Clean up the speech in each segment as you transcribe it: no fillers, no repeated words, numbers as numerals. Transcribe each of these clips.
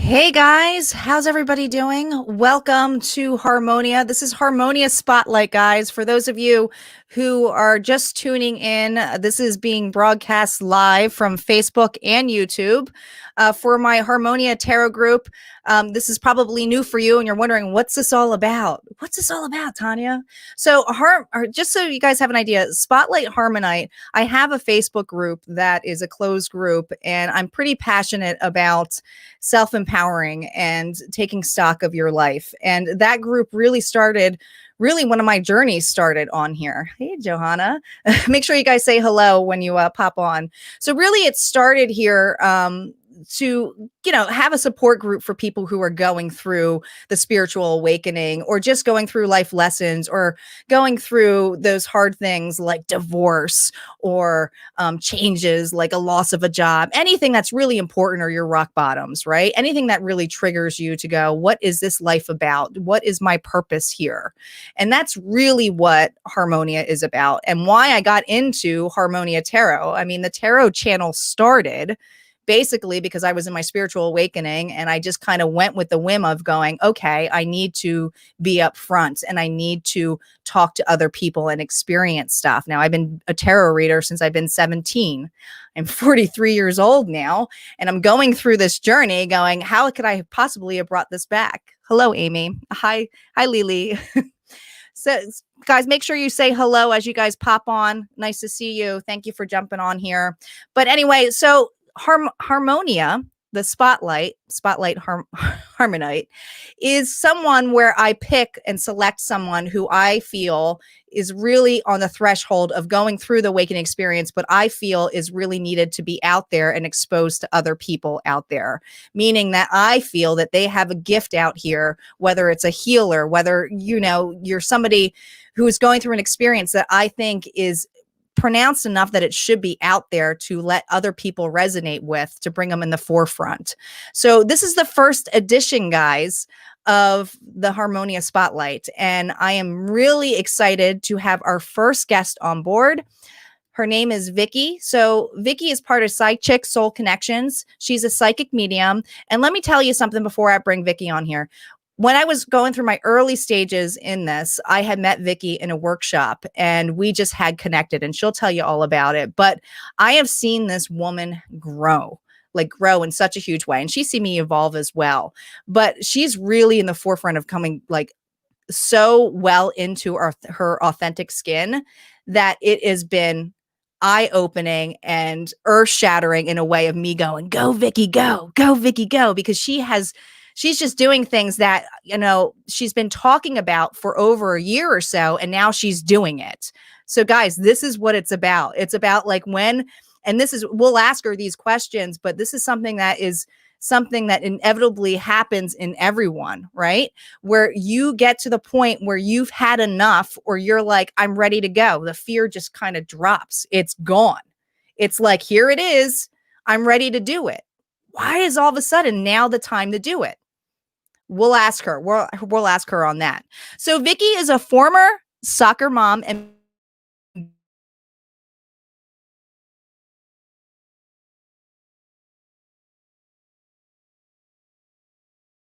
Hey guys, how's everybody doing? Welcome to Harmonia. This is Harmonia Spotlight, guys. For those of you who are just tuning in, this is being broadcast live from Facebook and YouTube for my Harmonia Tarot group. This is probably new for you and you're wondering, what's this all about? What's this all about, Tanya? So just so you guys have an idea, Spotlight Harmonite, I have a Facebook group that is a closed group, and I'm pretty passionate about self-empowering and taking stock of your life. And that group really one of my journeys started on here. Hey, Johanna. Make sure you guys say hello when you pop on. So really it started here to, have a support group for people who are going through the spiritual awakening, or just going through life lessons, or going through those hard things like divorce, or changes like a loss of a job, anything that's really important, or your rock bottoms, right? Anything that really triggers you to go, what is this life about? What is my purpose here? And that's really what Harmonia is about, and why I got into Harmonia Tarot. I mean, the tarot channel started basically because I was in my spiritual awakening, and I just kind of went with the whim of going, okay, I need to be up front and I need to talk to other people and experience stuff. Now, I've been a tarot reader since I've been 17. I'm 43 years old now, and I'm going through this journey going, how could I possibly have brought this back? Hello, Amy. Hi, Lily. So guys, make sure you say hello as you guys pop on. Nice to see you. Thank you for jumping on here. But anyway, so Harmonia, the Spotlight Harmonite, is someone where I pick and select someone who I feel is really on the threshold of going through the awakening experience, but I feel is really needed to be out there and exposed to other people out there. Meaning that I feel that they have a gift out here, whether it's a healer, whether, you're somebody who is going through an experience that I think is pronounced enough that it should be out there to let other people resonate with, to bring them in the forefront. So this is the first edition, guys, of the Harmonia Spotlight, and I am really excited to have our first guest on board. Her name is Vicki. So Vicki is part of Psy-Chick Soul Connections. She's a psychic medium. And let me tell you something before I bring Vicki on here. When I was going through my early stages in this, I had met Vicki in a workshop, and we just had connected, and she'll tell you all about it. But I have seen this woman grow in such a huge way. And she's seen me evolve as well. But she's really in the forefront of coming so well into her authentic skin that it has been eye-opening and earth-shattering in a way of me going, go, Vicki, go, Vicki, go, because she's just doing things that, she's been talking about for over a year or so, and now she's doing it. So guys, this is what it's about. It's about we'll ask her these questions, but this is something that inevitably happens in everyone, right? Where you get to the point where you've had enough, or you're like, I'm ready to go. The fear just kind of drops. It's gone. It's like, here it is. I'm ready to do it. Why is all of a sudden now the time to do it? We'll ask her. We'll ask her on that. So Vicki is a former soccer mom and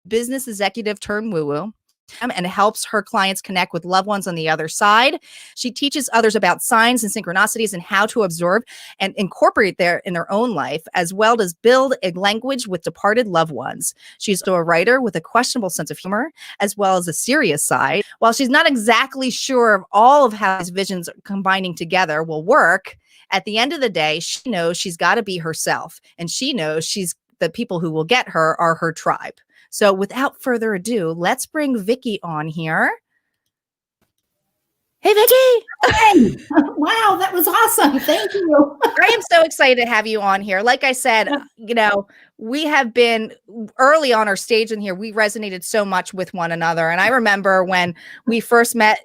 business executive turned woo-woo, and helps her clients connect with loved ones on the other side. She teaches others about signs and synchronicities and how to observe and incorporate in their own life, as well as build a language with departed loved ones. She's also a writer with a questionable sense of humor, as well as a serious side. While she's not exactly sure of all of how these visions combining together will work, at the end of the day, she knows she's got to be herself, and she knows the people who will get her are her tribe. So without further ado, let's bring Vicki on here. Hey, Vicki. Hey. Wow, that was awesome. Thank you. I am so excited to have you on here. Like I said, we have been early on our stage in here. We resonated so much with one another. And I remember when we first met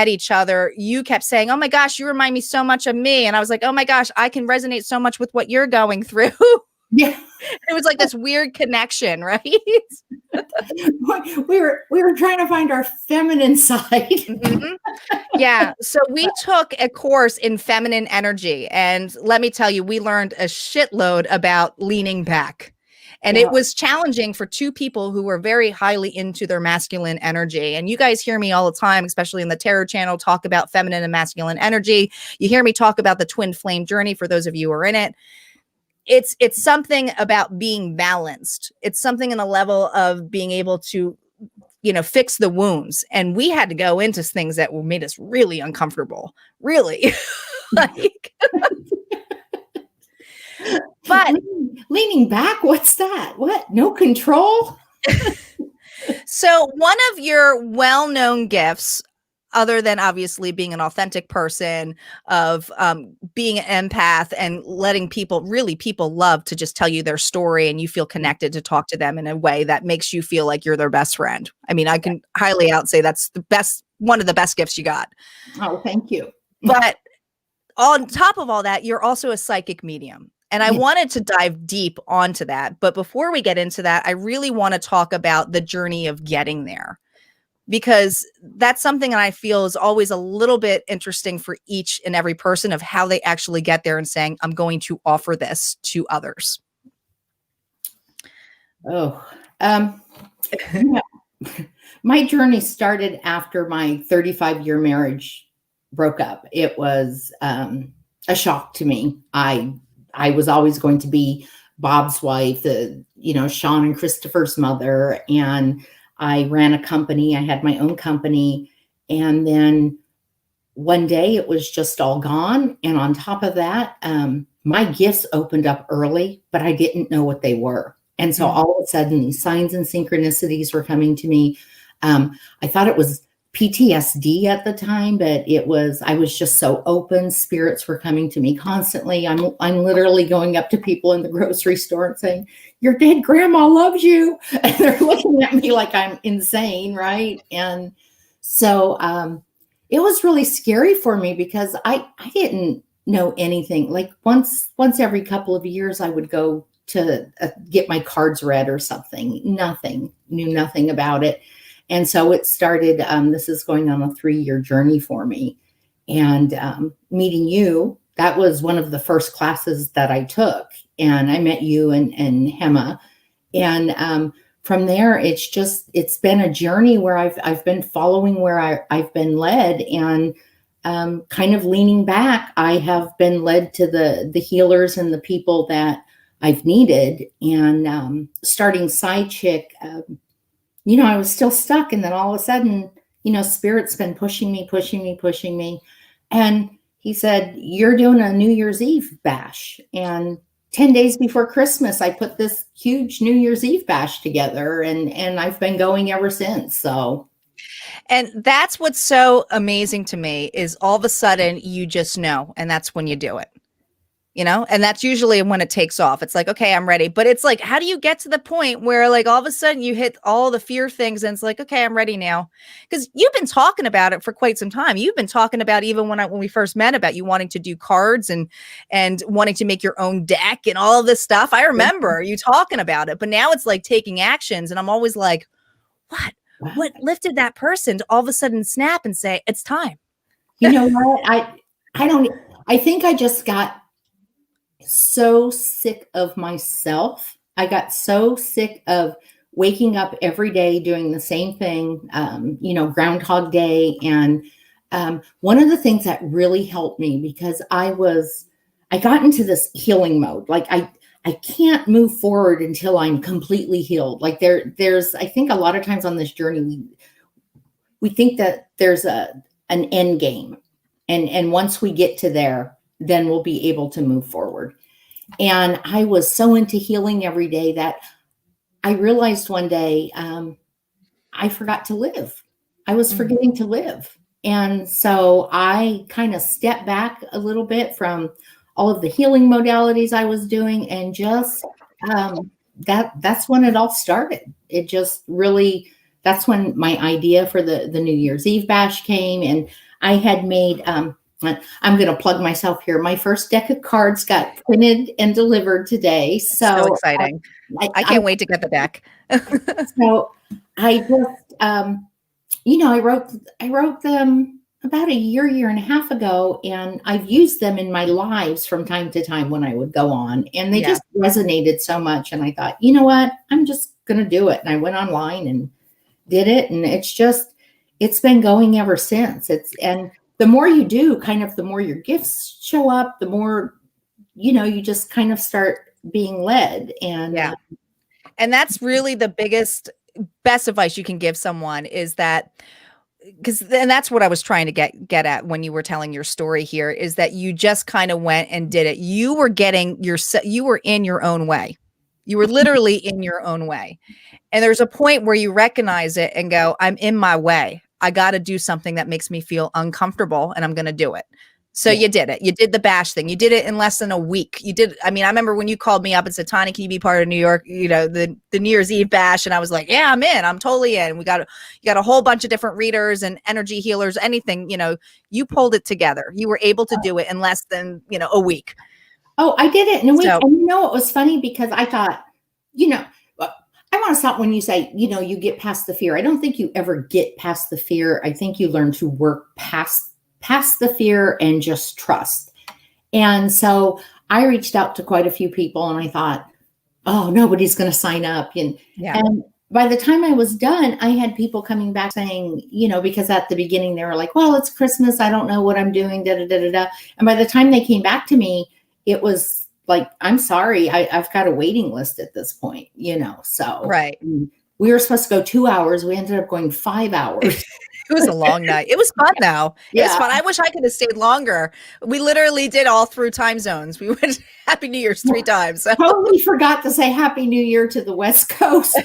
each other, you kept saying, oh my gosh, you remind me so much of me. And I was like, oh my gosh, I can resonate so much with what you're going through. Yeah. It was like this weird connection, right? We were trying to find our feminine side. Mm-hmm. Yeah. So we took a course in feminine energy, and let me tell you, we learned a shitload about leaning back And it was challenging for two people who were very highly into their masculine energy. And you guys hear me all the time, especially in the Tarot channel, talk about feminine and masculine energy. You hear me talk about the twin flame journey for those of you who are in it. It's something about being balanced. It's something in a level of being able to, you know, fix the wounds. And we had to go into things that made us really uncomfortable, really. Like, but leaning back, what's that? What? No control? So one of your well-known gifts, other than obviously being an authentic person, of being an empath and letting people love to just tell you their story and you feel connected to talk to them in a way that makes you feel like you're their best friend. I mean, I can highly say that's one of the best gifts you got. Oh, thank you. But on top of all that, you're also a psychic medium. And I wanted to dive deep onto that. But before we get into that, I really want to talk about the journey of getting there, because that's something that I feel is always a little bit interesting for each and every person, of how they actually get there and saying, I'm going to offer this to others. Oh, my journey started after my 35-year marriage broke up. It was a shock to me. I was always going to be Bob's wife, Sean and Christopher's mother. And I ran a company. I had my own company. And then one day it was just all gone. And on top of that, my gifts opened up early, but I didn't know what they were. And so all of a sudden, these signs and synchronicities were coming to me. I thought it was PTSD at the time, but I was just so open. Spirits were coming to me constantly. I'm literally going up to people in the grocery store and saying, your dead grandma loves you. And they're looking at me like I'm insane. Right. And so it was really scary for me, because I didn't know anything. Like once every couple of years, I would go to get my cards read or something. Knew nothing about it. And so it started, this is going on a 3-year journey for me. And meeting you, that was one of the first classes that I took. And I met you and Hema. And from there, it's been a journey where I've been following where I've been led, and kind of leaning back. I have been led to the healers and the people that I've needed. And starting Psy-Chick, I was still stuck. And then all of a sudden, Spirit's been pushing me. And he said, you're doing a New Year's Eve bash. And 10 days before Christmas, I put this huge New Year's Eve bash together, and I've been going ever since. So. And that's what's so amazing to me, is all of a sudden you just know, and that's when you do it. And that's usually when it takes off. It's like, okay, I'm ready. But it's like, how do you get to the point where, like, all of a sudden you hit all the fear things and it's like, okay, I'm ready now? Because you've been talking about it for quite some time. You've been talking about, even when we first met, about you wanting to do cards and wanting to make your own deck and all of this stuff. I remember you talking about it, but now it's like taking actions. And I'm always like, what lifted that person to all of a sudden snap and say, it's time? You know what? I think I just got so sick of myself. I got so sick of waking up every day doing the same thing, Groundhog Day. And one of the things that really helped me, because I got into this healing mode. Like I can't move forward until I'm completely healed. Like there's, I think a lot of times on this journey, we think that there's an end game. And once we get to there, then we'll be able to move forward. And I was so into healing every day that I realized one day I forgot to live. I was forgetting to live. And so I kind of stepped back a little bit from all of the healing modalities I was doing, and just that's when it all started. It just really, that's when my idea for the New Year's Eve bash came. And I had made I'm going to plug myself here. My first deck of cards got printed and delivered today. So exciting. I can't wait to get the deck. So I just, I wrote them about a year and a half ago, and I've used them in my lives from time to time when I would go on, and they just resonated so much. And I thought, you know what, I'm just going to do it. And I went online and did it. And it's been going ever since. And the more you do, kind of the more your gifts show up, the more, you just kind of start being led. And and that's really the best advice you can give someone, is that, and that's what I was trying to get at when you were telling your story here, is that you just kind of went and did it. You were you were in your own way. You were literally in your own way. And there's a point where you recognize it and go, I'm in my way. I got to do something that makes me feel uncomfortable, and I'm going to do it. So you did it. You did the bash thing. You did it in less than a week. I remember when you called me up and said, Tani, can you be part of New York, the New Year's Eve bash? And I was like, yeah, I'm in. I'm totally in. You got a whole bunch of different readers and energy healers, anything, you pulled it together. You were able to do it in less than, a week. Oh, I did it in a week. And it was funny because I thought, I want to stop when you say, you get past the fear. I don't think you ever get past the fear. I think you learn to work past the fear and just trust. And so I reached out to quite a few people, and I thought, oh, nobody's going to sign up. And by the time I was done, I had people coming back saying, because at the beginning they were like, well, it's Christmas, I don't know what I'm doing, da da da da da. And by the time they came back to me, it was like, I'm sorry, I've got a waiting list at this point, so right. We were supposed to go 2 hours. We ended up going 5 hours. It was a long night. It was fun though. It was fun. I wish I could have stayed longer. We literally did all through time zones. We went Happy New Year's 3 times. So. Totally forgot to say Happy New Year to the West Coast.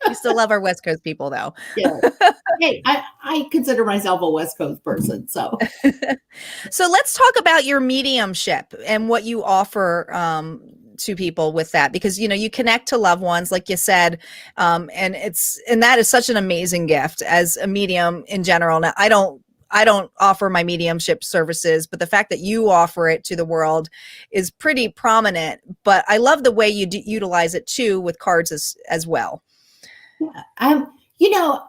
We still love our West Coast people though. Yeah. Hey, I consider myself a West Coast person. So let's talk about your mediumship and what you offer to people with that, because you connect to loved ones, like you said, and that is such an amazing gift as a medium in general. Now, I don't offer my mediumship services, but the fact that you offer it to the world is pretty prominent. But I love the way you utilize it too with cards as well. Yeah, I knew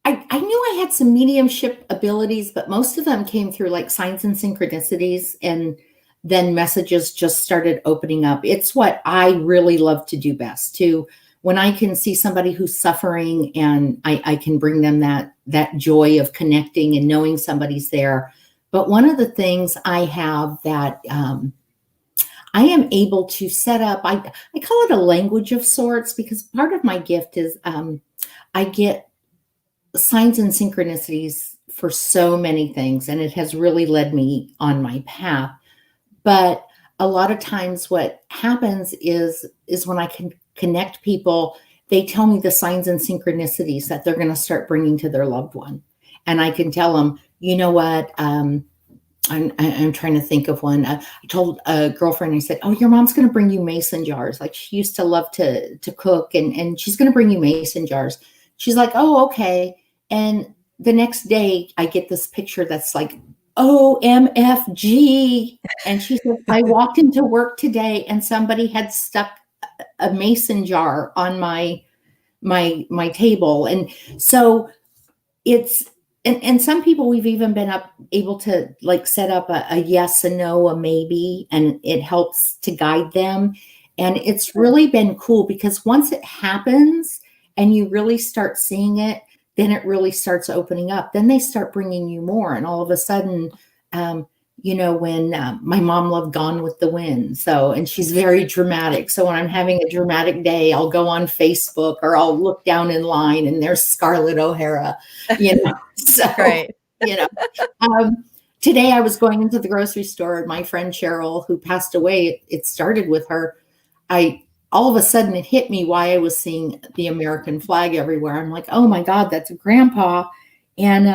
I had some mediumship abilities, but most of them came through like signs and synchronicities, and then messages just started opening up. It's what I really love to do best too. When I can see somebody who's suffering and I can bring them that joy of connecting and knowing somebody's there. But one of the things I have that I am able to set up, I call it a language of sorts, because part of my gift is I get signs and synchronicities for so many things, and it has really led me on my path. But a lot of times what happens is when I can connect people, they tell me the signs and synchronicities that they're going to start bringing to their loved one. And I can tell them, you know what, I'm trying to think of one. I told a girlfriend, I said, oh, your mom's going to bring you mason jars. Like, she used to love to cook, and she's going to bring you mason jars. She's like, oh, okay. And the next day I get this picture that's like, OMFG. And she said, I walked into work today and somebody had stuck a mason jar on my table. And so it's, and some people we've even been able to like set up a yes, a no, a maybe, and it helps to guide them. And it's really been cool, because once it happens and you really start seeing it, then it really starts opening up. Then they start bringing you more. And all of a sudden, when my mom loved Gone with the Wind. And she's very dramatic. So when I'm having a dramatic day, I'll go on Facebook or I'll look down in line and there's Scarlett O'Hara, So, right. Today I was going into the grocery store, and my friend Cheryl, who passed away, it started with her. All of a sudden it hit me why I was seeing the American flag everywhere. I'm like, oh my God, that's Grandpa. And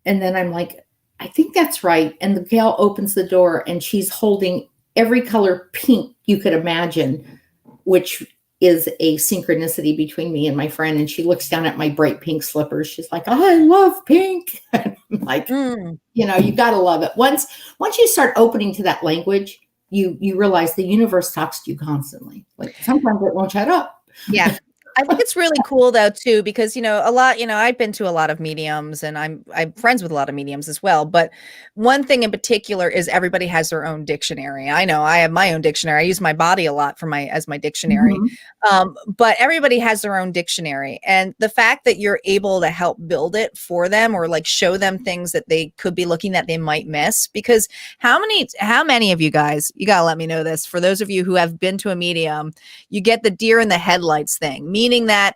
then I'm like, I think that's right. And the gal opens the door and she's holding every color pink you could imagine, which is a synchronicity between me and my friend. And she looks down at my bright pink slippers. She's like, I love pink. I'm like, you got to love it. Once you start opening to that language, you realize the universe talks to you constantly. Like, sometimes it won't shut up. Yeah. I think it's really cool though too, because a lot, I've been to a lot of mediums and I'm friends with a lot of mediums as well. But one thing in particular is everybody has their own dictionary. I know I have my own dictionary. I use my body a lot for as my dictionary. Mhm. But everybody has their own dictionary. And the fact that you're able to help build it for them or like show them things that they could be looking that they might miss. Because how many of you guys, you gotta let me know this, for those of you who have been to a medium, you get the deer in the headlights thing, meaning that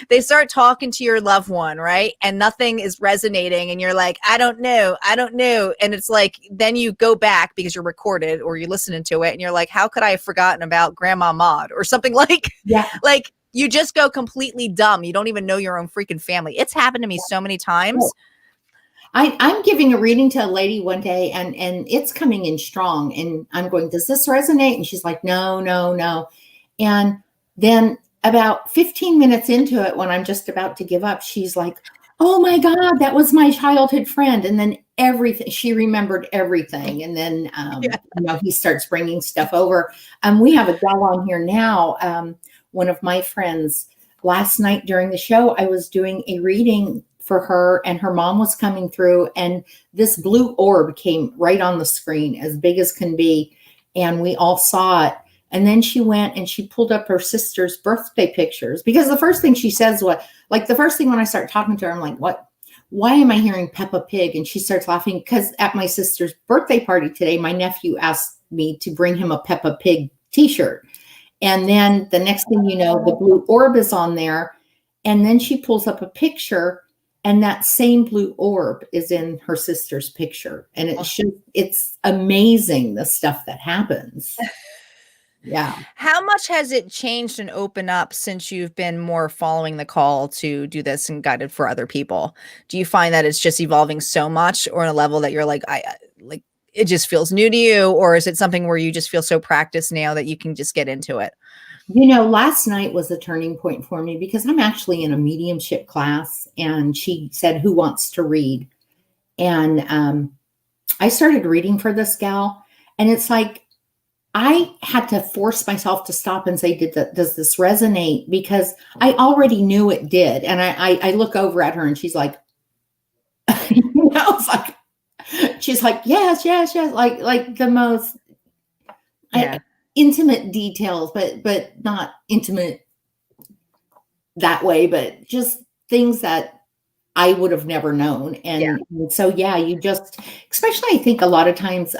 they start talking to your loved one, right? And nothing is resonating. And you're like, I don't know. And it's like, then you go back because you're recorded or you're listening to it. And you're like, how could I have forgotten about Grandma Maud or something Yeah. like you just go completely dumb. You don't even know your own freaking family. It's happened to me so many times. I'm giving a reading to a lady one day and it's coming in strong. And I'm going, does this resonate? And she's like, no. And then about 15 minutes into it, when I'm just about to give up, she's like, oh my God, that was my childhood friend. And then she remembered everything. And then, he starts bringing stuff over. We have a gal on here now. One of my friends, last night during the show, I was doing a reading for her and her mom was coming through and this blue orb came right on the screen as big as can be. And we all saw it. And then she went and she pulled up her sister's birthday pictures because the first thing she says, the first thing when I start talking to her, I'm like, what? Why am I hearing Peppa Pig? And she starts laughing because at my sister's birthday party today, my nephew asked me to bring him a Peppa Pig t-shirt. And then the next thing you know, the blue orb is on there. And then she pulls up a picture and that same blue orb is in her sister's picture. And it's amazing the stuff that happens. Yeah. How much has it changed and opened up since you've been more following the call to do this and guided for other people? Do you find that it's just evolving so much or on a level that you're like, it just feels new to you? Or is it something where you just feel so practiced now that you can just get into it? Last night was a turning point for me because I'm actually in a mediumship class and she said, who wants to read? And I started reading for this gal and it's like, I had to force myself to stop and say, does this resonate? Because I already knew it did. And I look over at her and she's like, it's like, she's like, yes. Like the most intimate details, but not intimate that way, but just things that I would have never known. And so, you just, especially I think a lot of times,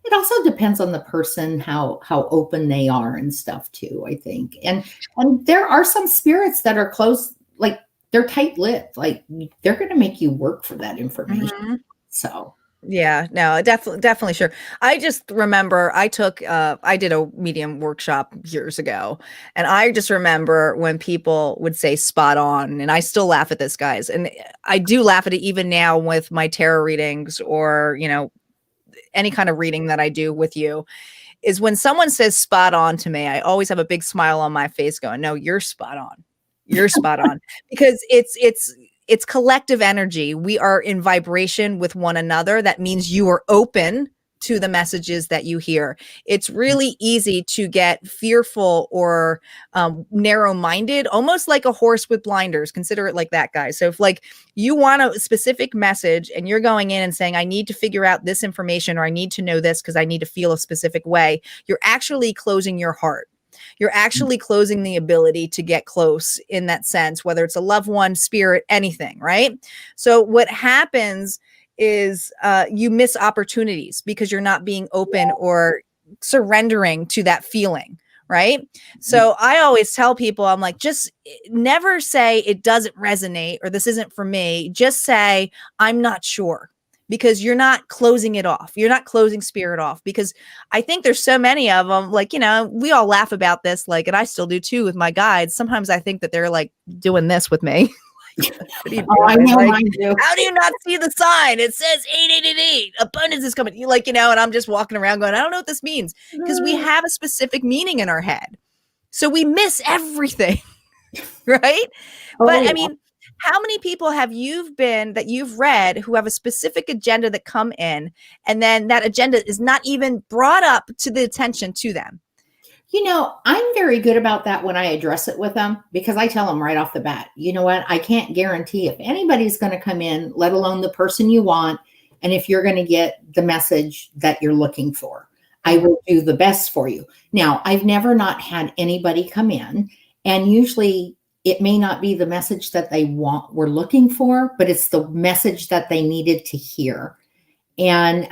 it also depends on the person, how open they are and stuff too, I think. And there are some spirits that are close, like they're tight-lipped, like they're going to make you work for that information. Mm-hmm. So. Yeah, no, definitely sure. I just remember I did a medium workshop years ago. And I just remember when people would say spot on, and I still laugh at this, guys. And I do laugh at it even now with my tarot readings or, any kind of reading that I do with you, is when someone says spot on to me, I always have a big smile on my face going, no, you're spot on. You're spot on. Because it's collective energy. We are in vibration with one another. That means you are open to the messages that you hear. It's really easy to get fearful or narrow-minded, almost like a horse with blinders. Consider it like that, guys. So if like you want a specific message and you're going in and saying, I need to figure out this information or I need to know this because I need to feel a specific way, you're actually closing your heart. You're actually closing the ability to get close in that sense, whether it's a loved one, spirit, anything, right? So what happens is you miss opportunities because you're not being open or surrendering to that feeling, right? So I always tell people, I'm like, just never say it doesn't resonate or this isn't for me. Just say, I'm not sure. Because you're not closing it off. You're not closing spirit off because I think there's so many of them, like, we all laugh about this, like, and I still do too with my guides. Sometimes I think that they're like doing this with me. I know, like, how do you not see the sign? It says 8888, abundance is coming. And I'm just walking around going, I don't know what this means because we have a specific meaning in our head. So we miss everything, right? But I mean, how many people have you've read who have a specific agenda that come in and then that agenda is not even brought up to the attention to them? You know, I'm very good about that when I address it with them, because I tell them right off the bat, you know what, I can't guarantee if anybody's going to come in, let alone the person you want, and if you're going to get the message that you're looking for. I will do the best for you. Now, I've never not had anybody come in, and usually it may not be the message that they were looking for, but it's the message that they needed to hear. And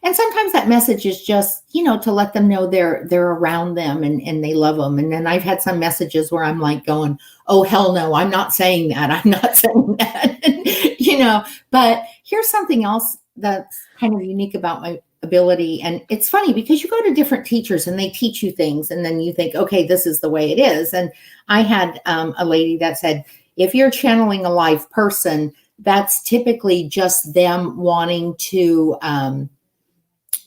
sometimes that message is just, you know, to let them know they're around them and they love them. And then I've had some messages where I'm like going, oh, hell no, I'm not saying that. I'm not saying that, you know. But here's something else that's kind of unique about my ability. And it's funny because you go to different teachers and they teach you things and then you think, okay, this is the way it is. And I had a lady that said, if you're channeling a live person, that's typically just them wanting to,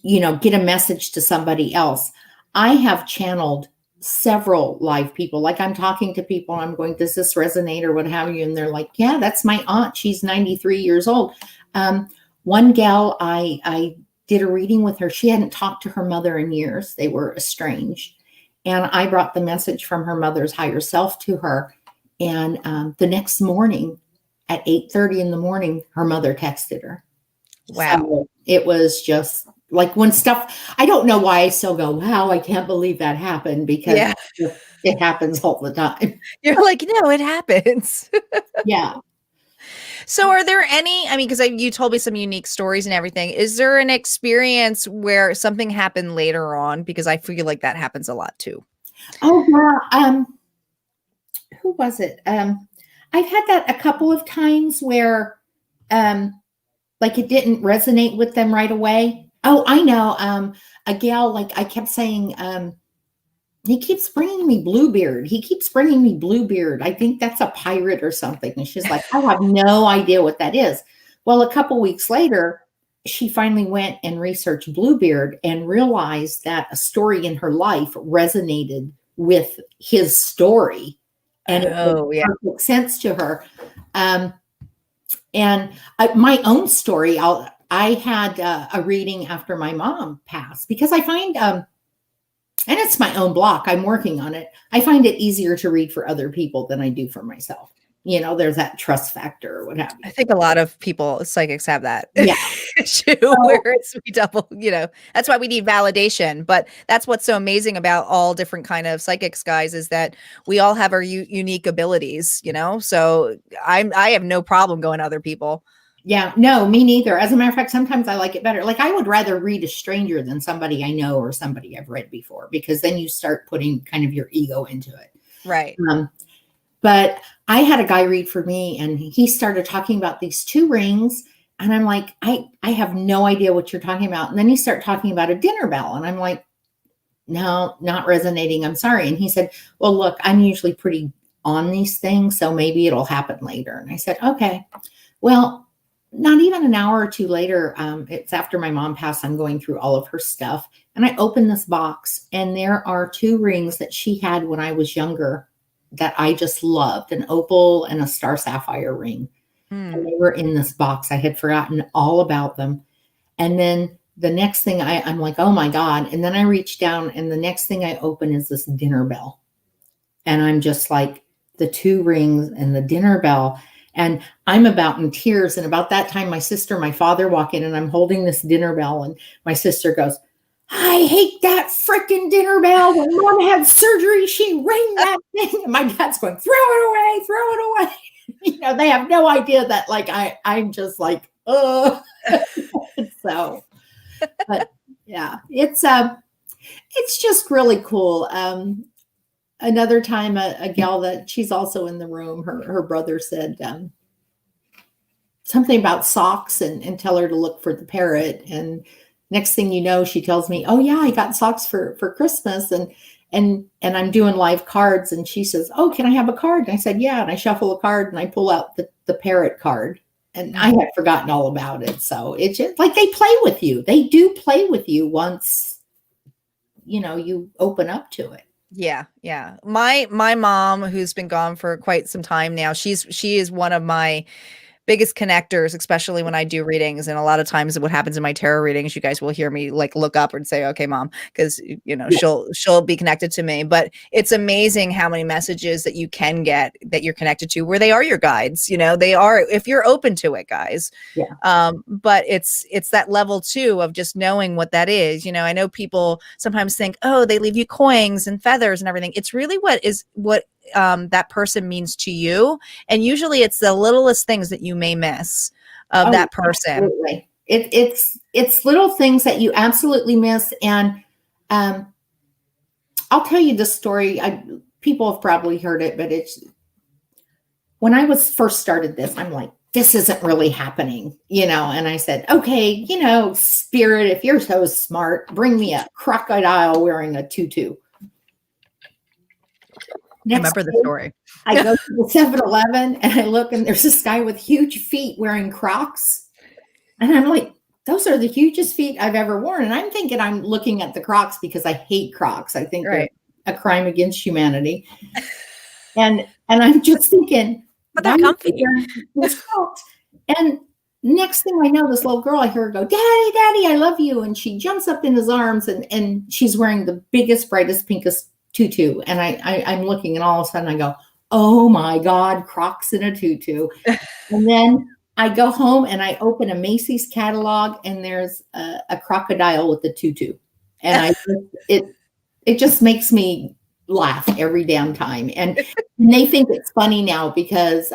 you know, get a message to somebody else. I have channeled several live people. Like I'm talking to people and I'm going, does this resonate or what have you? And they're like, yeah, that's my aunt. She's 93 years old. One gal, I did a reading with her. She hadn't talked to her mother in years. They were estranged. And I brought the message from her mother's higher self to her. And the next morning, at 8:30 in the morning, her mother texted her. Wow. So it was just like when stuff, I don't know why I still go, wow, I can't believe that happened, because it happens all the time. You're like, no, it happens. Yeah. So are there any, I mean, because you told me some unique stories and everything. Is there an experience where something happened later on? Because I feel like that happens a lot too. Oh, yeah. Who was it? I've had that a couple of times where, like it didn't resonate with them right away. Oh, I know. A gal, like I kept saying, he keeps bringing me Bluebeard. He keeps bringing me Bluebeard. I think that's a pirate or something. And she's like, I have no idea what that is. Well, a couple weeks later, she finally went and researched Bluebeard and realized that a story in her life resonated with his story. And it made perfect sense to her. And my own story, I had a reading after my mom passed, because I find, and it's my own block, I'm working on it. I find it easier to read for other people than I do for myself. You know, there's that trust factor or what have you. I think a lot of people, psychics, have that issue So, where it's we double, you know, that's why we need validation. But that's what's so amazing about all different kind of psychics, guys, is that we all have our unique abilities, you know. So I have no problem going to other people. Yeah, no, me neither. As a matter of fact, sometimes I like it better. Like I would rather read a stranger than somebody I know or somebody I've read before, because then you start putting kind of your ego into it. Right. But I had a guy read for me and he started talking about these 2 rings. And I'm like, I have no idea what you're talking about. And then he started talking about a dinner bell. And I'm like, no, not resonating. I'm sorry. And he said, well, look, I'm usually pretty on these things, so maybe it'll happen later. And I said, okay. Well, not even an hour or 2 later, it's after my mom passed, I'm going through all of her stuff. And I opened this box and there are 2 rings that she had when I was younger that I just loved, an opal and a star sapphire ring. And they were in this box. I had forgotten all about them. And then the next thing I'm like, oh my God. And then I reach down and the next thing I open is this dinner bell. And I'm just like, the 2 rings and the dinner bell. And I'm about in tears. And about that time, my sister, my father walk in and I'm holding this dinner bell. And my sister goes, I hate that freaking dinner bell. When Mom had surgery, she rang that thing. And my dad's going, throw it away, throw it away. You know, they have no idea that like I'm just like, oh. So, but yeah, it's just really cool. Another time, a gal that she's also in the room, her brother said something about socks and tell her to look for the parrot. And next thing you know, she tells me, oh yeah, I got socks for Christmas. And I'm doing live cards. And she says, oh, can I have a card? And I said, yeah. And I shuffle a card and I pull out the parrot card. And I had forgotten all about it. So it's just like they play with you. They do play with you once, you know, you open up to it. Yeah. Yeah. My mom, who's been gone for quite some time now, she is one of my biggest connectors, especially when I do readings. And a lot of times what happens in my tarot readings, you guys will hear me like look up and say, okay, mom, because you know, she'll be connected to me. But it's amazing how many messages that you can get that you're connected to where they are your guides. You know, they are, if you're open to it, guys. But it's that level too of just knowing what that is. You know, I know people sometimes think, oh, they leave you coins and feathers and everything. It's really what that person means to you. And usually it's the littlest things that you may miss of that person. Absolutely. It's little things that you absolutely miss. And I'll tell you the story. People have probably heard it, but it's when I was first started this, I'm like, this isn't really happening, you know? And I said, okay, you know, spirit, if you're so smart, bring me a crocodile wearing a tutu. I remember the story. I go to the 7-Eleven and I look and there's this guy with huge feet wearing Crocs. And I'm like, those are the hugest feet I've ever worn. And I'm thinking I'm looking at the Crocs because I hate Crocs. I think they're a crime against humanity. And I'm just thinking, but they're comfy. Crocs. And next thing I know, this little girl, I hear her go, Daddy, Daddy, I love you. And she jumps up in his arms and she's wearing the biggest, brightest, pinkest tutu. And I'm looking and all of a sudden I go, oh my God, Crocs in a tutu. And then I go home and I open a Macy's catalog and there's a crocodile with a tutu. And it just makes me laugh every damn time. And they think it's funny now because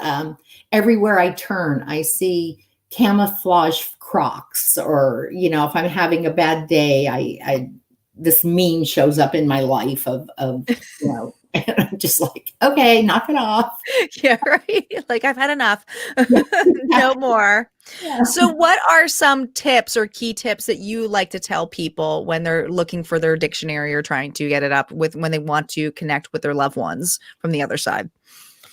everywhere I turn, I see camouflage Crocs, or, you know, if I'm having a bad day, this meme shows up in my life of you know, and I'm just like, okay, knock it off. Yeah, right. Like, I've had enough. No more. Yeah. So what are some tips or key tips that you like to tell people when they're looking for their dictionary or trying to get it up with when they want to connect with their loved ones from the other side?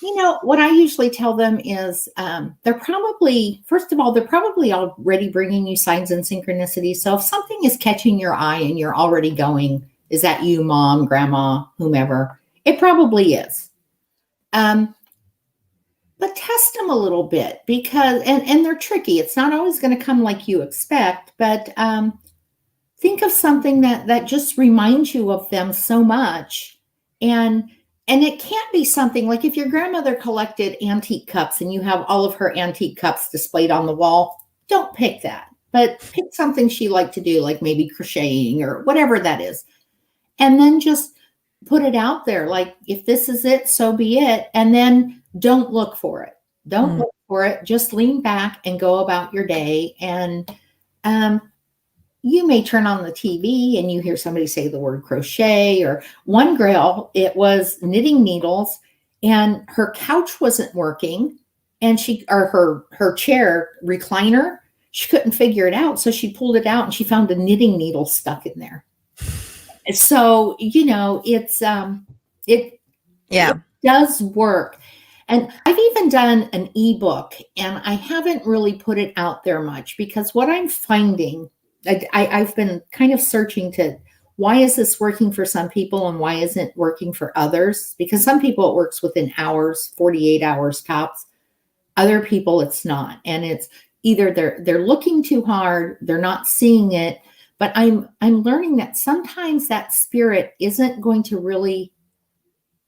You know, what I usually tell them is they're probably, first of all, they're probably already bringing you signs and synchronicity. So if something is catching your eye and you're already going, is that you, mom, grandma, whomever? It probably is. But test them a little bit because, and they're tricky. It's not always going to come like you expect, but think of something that just reminds you of them so much. And it can't be something like if your grandmother collected antique cups and you have all of her antique cups displayed on the wall, don't pick that, but pick something she liked to do, like maybe crocheting or whatever that is. And then just put it out there. Like, if this is it, so be it. And then don't look for it. Don't look for it. Just lean back and go about your day. And you may turn on the TV and you hear somebody say the word crochet, or one girl, it was knitting needles and her couch wasn't working and her chair recliner, she couldn't figure it out. So she pulled it out and she found a knitting needle stuck in there. So, you know, it does work. And I've even done an ebook and I haven't really put it out there much because what I'm finding, I've been kind of searching to, why is this working for some people and why isn't it working for others? Because some people it works within hours, 48 hours tops. Other people it's not. And it's either they're looking too hard, they're not seeing it. But I'm learning that sometimes that spirit isn't going to really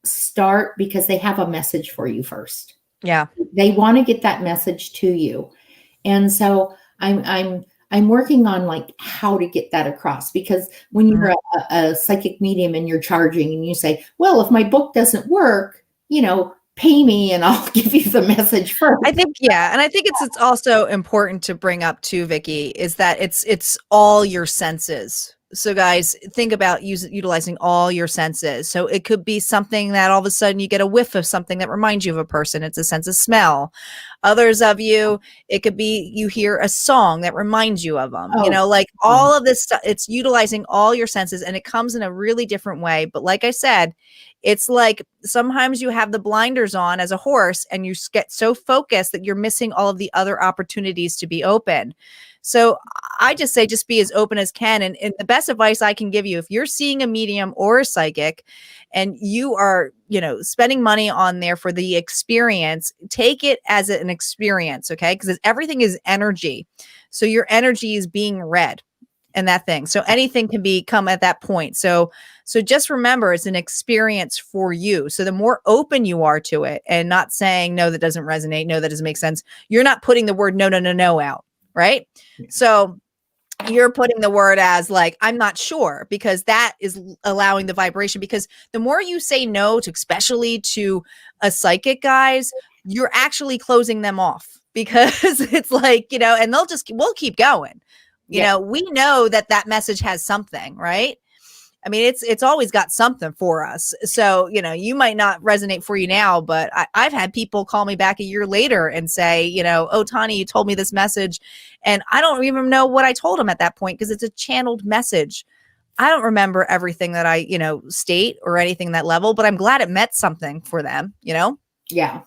start because they have a message for you first. Yeah. They want to get that message to you. And so I'm working on like how to get that across, because when you're a psychic medium and you're charging and you say, well, if my book doesn't work, you know, pay me and I'll give you the message first. I think, yeah. And I think it's also important to bring up too, Vicki, is that it's all your senses. So guys, think about utilizing all your senses. So it could be something that all of a sudden you get a whiff of something that reminds you of a person. It's a sense of smell. Others of you, it could be you hear a song that reminds you of them. You know, like all of this stuff, it's utilizing all your senses and it comes in a really different way. But like I said, it's like sometimes you have the blinders on as a horse and you get so focused that you're missing all of the other opportunities to be open. So I just say, just be as open as can. And the best advice I can give you, if you're seeing a medium or a psychic and you are spending money on there for the experience, take it as an experience. Okay. Because everything is energy. So your energy is being read and that thing. So anything can become at that point. So just remember, it's an experience for you. So the more open you are to it and not saying, no, that doesn't resonate. No, that doesn't make sense. You're not putting the word no out. Right. So you're putting the word as like, I'm not sure, because that is allowing the vibration, because the more you say no to, especially to a psychic, guys, you're actually closing them off, because it's like, and we'll keep going. We know that message has something, right? I mean, it's always got something for us. So, you might not resonate for you now, but I've had people call me back a year later and say, oh, Tani, you told me this message, and I don't even know what I told them at that point, because it's a channeled message. I don't remember everything that I, state or anything that level, but I'm glad it meant something for them, Yeah,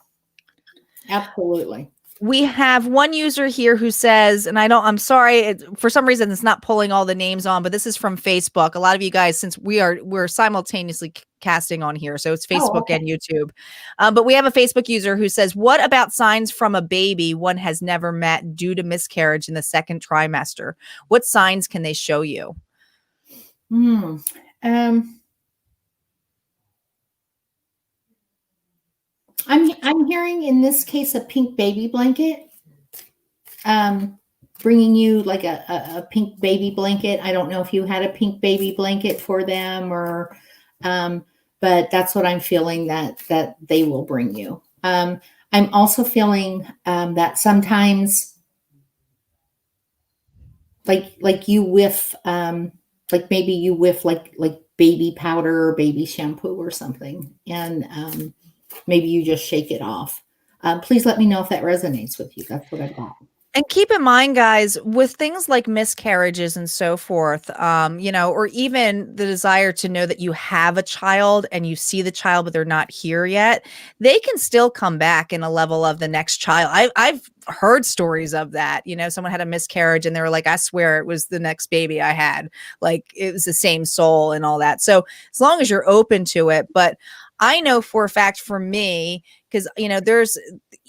absolutely. We have one user here who says, and I'm sorry, for some reason it's not pulling all the names on, but this is from Facebook. A lot of you guys, since we're simultaneously casting on here, so it's Facebook and YouTube. But we have a Facebook user who says, what about signs from a baby one has never met due to miscarriage in the second trimester? What signs can they show you? I'm hearing in this case a pink baby blanket, bringing you like a pink baby blanket. I don't know if you had a pink baby blanket for them, or, but that's what I'm feeling that they will bring you. I'm also feeling that sometimes, like you whiff, like maybe you whiff like baby powder or baby shampoo or something, and maybe you just shake it off. Please let me know if that resonates with you. That's what I got. And keep in mind, guys, with things like miscarriages and so forth, or even the desire to know that you have a child and you see the child, but they're not here yet, they can still come back in a level of the next child. I've heard stories of that. Someone had a miscarriage and they were like, I swear it was the next baby I had. Like, it was the same soul and all that. So as long as you're open to it. But I know for a fact, for me, because,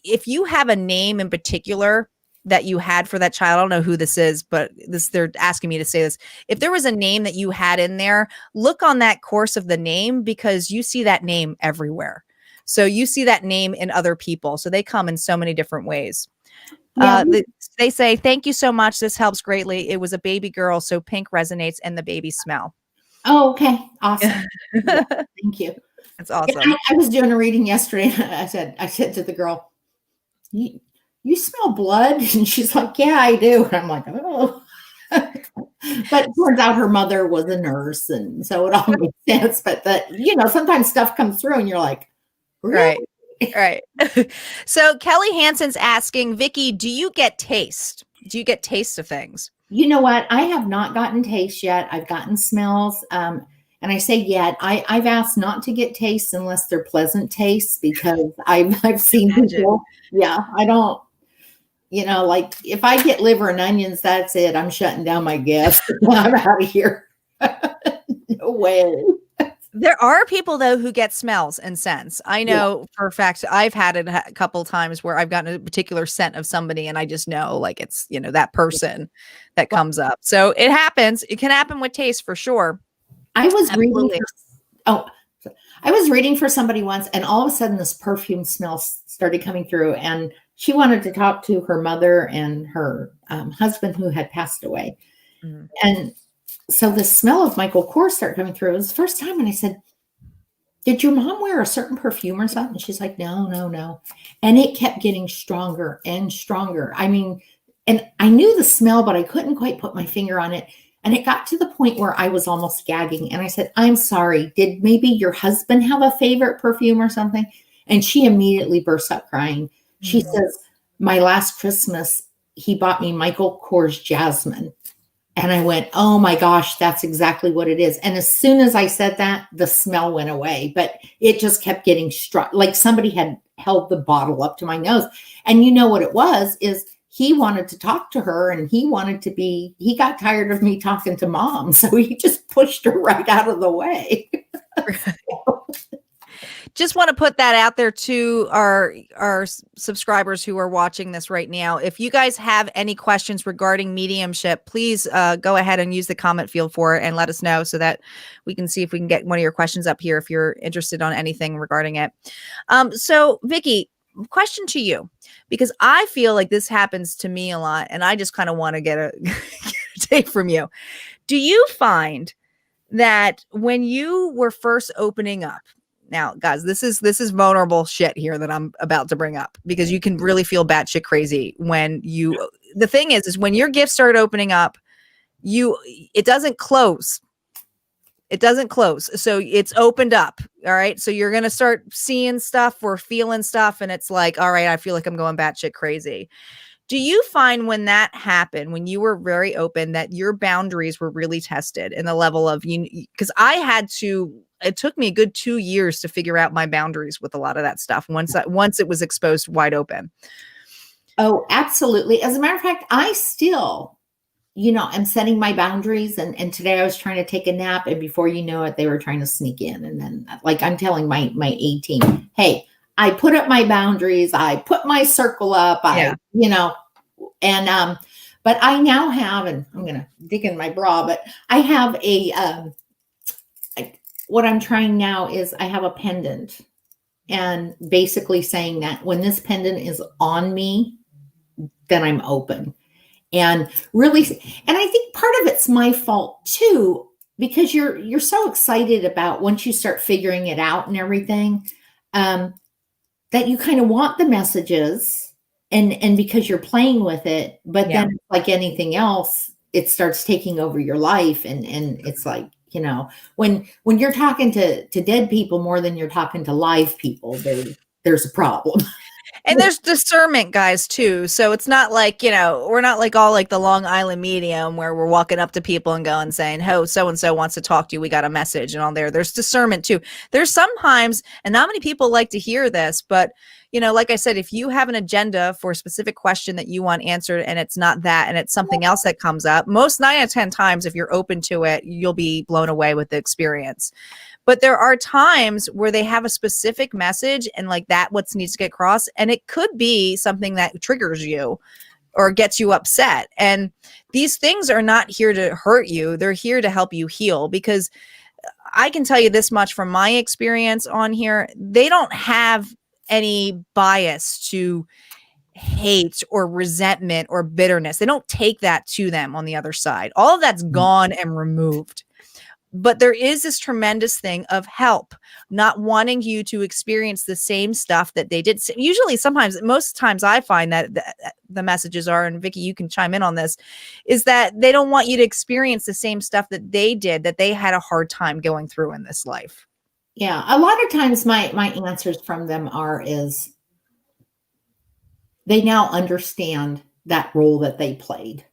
if you have a name in particular that you had for that child, I don't know who this is, but they're asking me to say this. If there was a name that you had in there, look on that course of the name, because you see that name everywhere. So you see that name in other people. So they come in so many different ways. Yeah. They say, thank you so much. This helps greatly. It was a baby girl, so pink resonates and the baby smell. Oh, okay. Awesome. Yeah, thank you. That's awesome. Yeah, I was doing a reading yesterday. I said to the girl, you smell blood? And she's like, yeah, I do. And I'm like, oh. But it turns out her mother was a nurse, and so it all makes sense. But sometimes stuff comes through and you're like, really? Right. So Kelly Hansen's asking, Vicki, do you get taste? Do you get taste of things? You know what? I have not gotten taste yet. I've gotten smells. And I say yet, I've asked not to get tastes unless they're pleasant tastes, because I've seen people. Yeah, I don't, like if I get liver and onions, that's it. I'm shutting down my guest. I'm out of here. No way. There are people, though, who get smells and scents. I know for a fact, I've had it a couple of times where I've gotten a particular scent of somebody and I just know, like, it's, that person that comes up. So it happens. It can happen with taste for sure. I was reading for somebody once, and all of a sudden this perfume smell started coming through, and she wanted to talk to her mother and her husband who had passed away. Mm-hmm. And so the smell of Michael Kors started coming through. It was the first time. And I said, did your mom wear a certain perfume or something? And she's like, no. And it kept getting stronger and stronger. I mean, and I knew the smell, but I couldn't quite put my finger on it. And it got to the point where I was almost gagging. And I said, I'm sorry. Did maybe your husband have a favorite perfume or something? And she immediately burst out crying. She says, my last Christmas, he bought me Michael Kors Jasmine. And I went, oh my gosh, that's exactly what it is. And as soon as I said that, the smell went away, but it just kept getting struck. Like somebody had held the bottle up to my nose. And you know what it was, is he wanted to talk to her, and he got tired of me talking to mom. So he just pushed her right out of the way. just want to put that out there to our subscribers who are watching this right now. If you guys have any questions regarding mediumship, please go ahead and use the comment field for it and let us know so that we can see if we can get one of your questions up here if you're interested on anything regarding it. So Vicki, question to you, because I feel like this happens to me a lot, and I just kind of want to get a take from you. Do you find that when you were first opening up, now guys, this is vulnerable shit here that I'm about to bring up, because you can really feel batshit crazy when you, the thing is when your gifts start opening up, it doesn't close. It doesn't close. So it's opened up. All right. So you're going to start seeing stuff or feeling stuff. And it's like, all right, I feel like I'm going batshit crazy. Do you find when that happened, when you were very open, that your boundaries were really tested in the level of you? Because it took me a good 2 years to figure out my boundaries with a lot of that stuff once it was exposed wide open. Oh, absolutely. As a matter of fact, I still, I'm setting my boundaries. And today I was trying to take a nap, and before you know it, they were trying to sneak in. And then, like, I'm telling my A team, hey, I put up my boundaries. I put my circle up. But I now have, and I'm going to dig in my bra, but I have what I'm trying now is I have a pendant, and basically saying that when this pendant is on me, then I'm open. And really, and I think part of it's my fault too, because you're so excited about once you start figuring it out and everything, that you kind of want the messages and because you're playing with it, but then like anything else, it starts taking over your life. And it's like, when you're talking to dead people more than you're talking to live people, there's a problem. And there's discernment, guys, too. So it's not like, we're not like all like the Long Island medium where we're walking up to people and going saying, oh, so-and-so wants to talk to you. We got a message and all there. There's discernment, too. There's sometimes, and not many people like to hear this, but, like I said, if you have an agenda for a specific question that you want answered and it's not that and it's something else that comes up, most 9 out of 10 times, if you're open to it, you'll be blown away with the experience. But there are times where they have a specific message and like that what needs to get across. And it could be something that triggers you or gets you upset. And these things are not here to hurt you. They're here to help you heal, because I can tell you this much from my experience on here. They don't have any bias to hate or resentment or bitterness. They don't take that to them on the other side. All of that's gone and removed. But there is this tremendous thing of help, not wanting you to experience the same stuff that they did. Usually, most times I find that the messages are, and Vicki, you can chime in on this, is that they don't want you to experience the same stuff that they did, that they had a hard time going through in this life. Yeah. A lot of times my answers from them is they now understand that role that they played.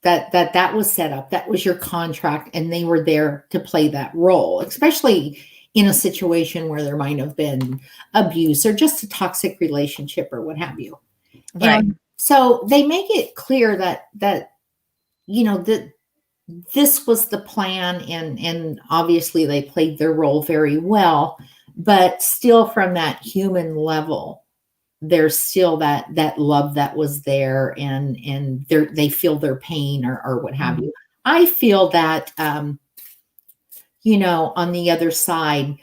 That was set up. That was your contract, and they were there to play that role, especially in a situation where there might have been abuse or just a toxic relationship or what have you. Right. And so they make it clear that that this was the plan, and obviously they played their role very well, but still from that human level, there's still that love that was there, and they feel their pain or what have you. I feel that, on the other side,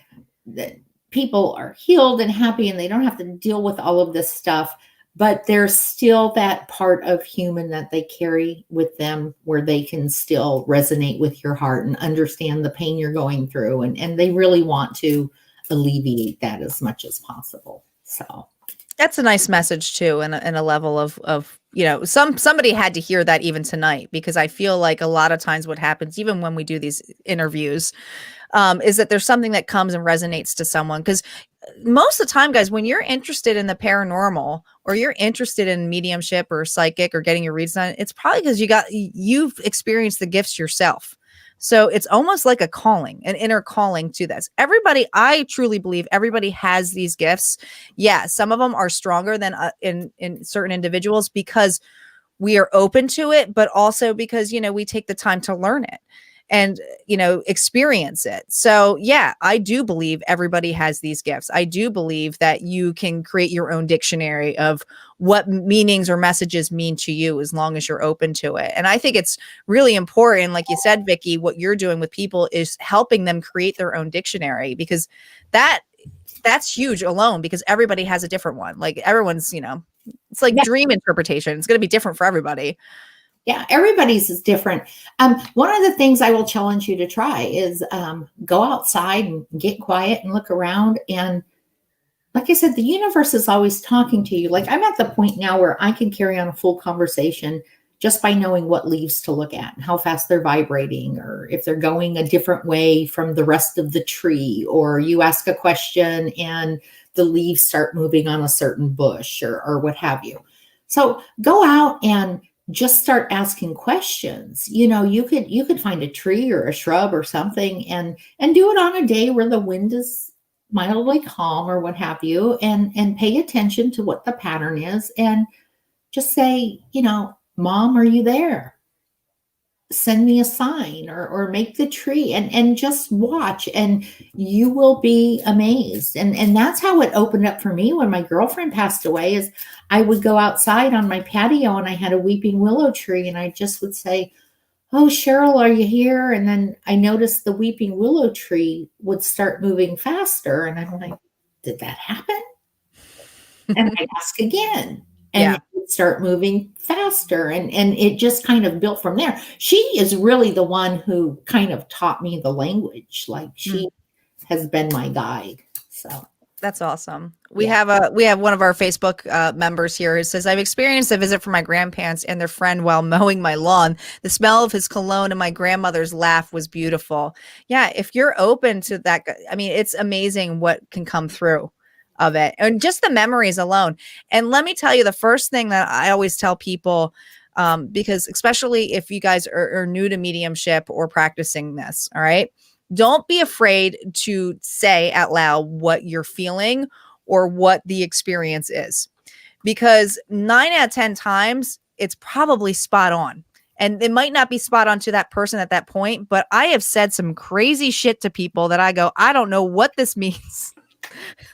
that people are healed and happy and they don't have to deal with all of this stuff, but there's still that part of human that they carry with them where they can still resonate with your heart and understand the pain you're going through. And they really want to alleviate that as much as possible. So that's a nice message too, and a level of somebody had to hear that even tonight, because I feel like a lot of times what happens, even when we do these interviews, is that there's something that comes and resonates to someone. Because most of the time, guys, when you're interested in the paranormal or you're interested in mediumship or psychic or getting your reads done, it's probably because you've experienced the gifts yourself. So it's almost like a calling, an inner calling to this. I truly believe everybody has these gifts. Yeah, some of them are stronger than in certain individuals because we are open to it, but also because, we take the time to learn it. and, experience it. So yeah, I do believe everybody has these gifts. I do believe that you can create your own dictionary of what meanings or messages mean to you as long as you're open to it. And I think it's really important, like you said, Vicki, what you're doing with people is helping them create their own dictionary, because that's huge alone, because everybody has a different one. Like everyone's, it's like dream interpretation. It's going to be different for everybody. Yeah, everybody's is different. One of the things I will challenge you to try is go outside and get quiet and look around. And like I said, the universe is always talking to you. Like I'm at the point now where I can carry on a full conversation just by knowing what leaves to look at and how fast they're vibrating, or if they're going a different way from the rest of the tree, or you ask a question and the leaves start moving on a certain bush or what have you. So go out and just start asking questions. You could find a tree or a shrub or something and do it on a day where the wind is mildly calm or what have you, and pay attention to what the pattern is, and just say, Mom, are you there? Send me a sign, or make the tree, and just watch, and you will be amazed. And that's how it opened up for me when my girlfriend passed away. Is I would go outside on my patio and I had a weeping willow tree, and I just would say, "Oh, Cheryl, are you here?" And then I noticed the weeping willow tree would start moving faster, and I'm like, "Did that happen?" And I ask again, and it would start moving faster, and it just kind of built from there. She is really the one who kind of taught me the language. Like she has been my guide. So that's awesome. We have one of our Facebook members here who says, I've experienced a visit from my grandparents and their friend while mowing my lawn. The smell of his cologne and my grandmother's laugh was beautiful. Yeah, if you're open to that, I mean, it's amazing what can come through of it, and just the memories alone. And let me tell you, the first thing that I always tell people, because especially if you guys are new to mediumship or practicing this, all right, don't be afraid to say out loud what you're feeling or what the experience is, because 9 out of 10 times it's probably spot on. And it might not be spot on to that person at that point, but I have said some crazy shit to people that I go, I don't know what this means.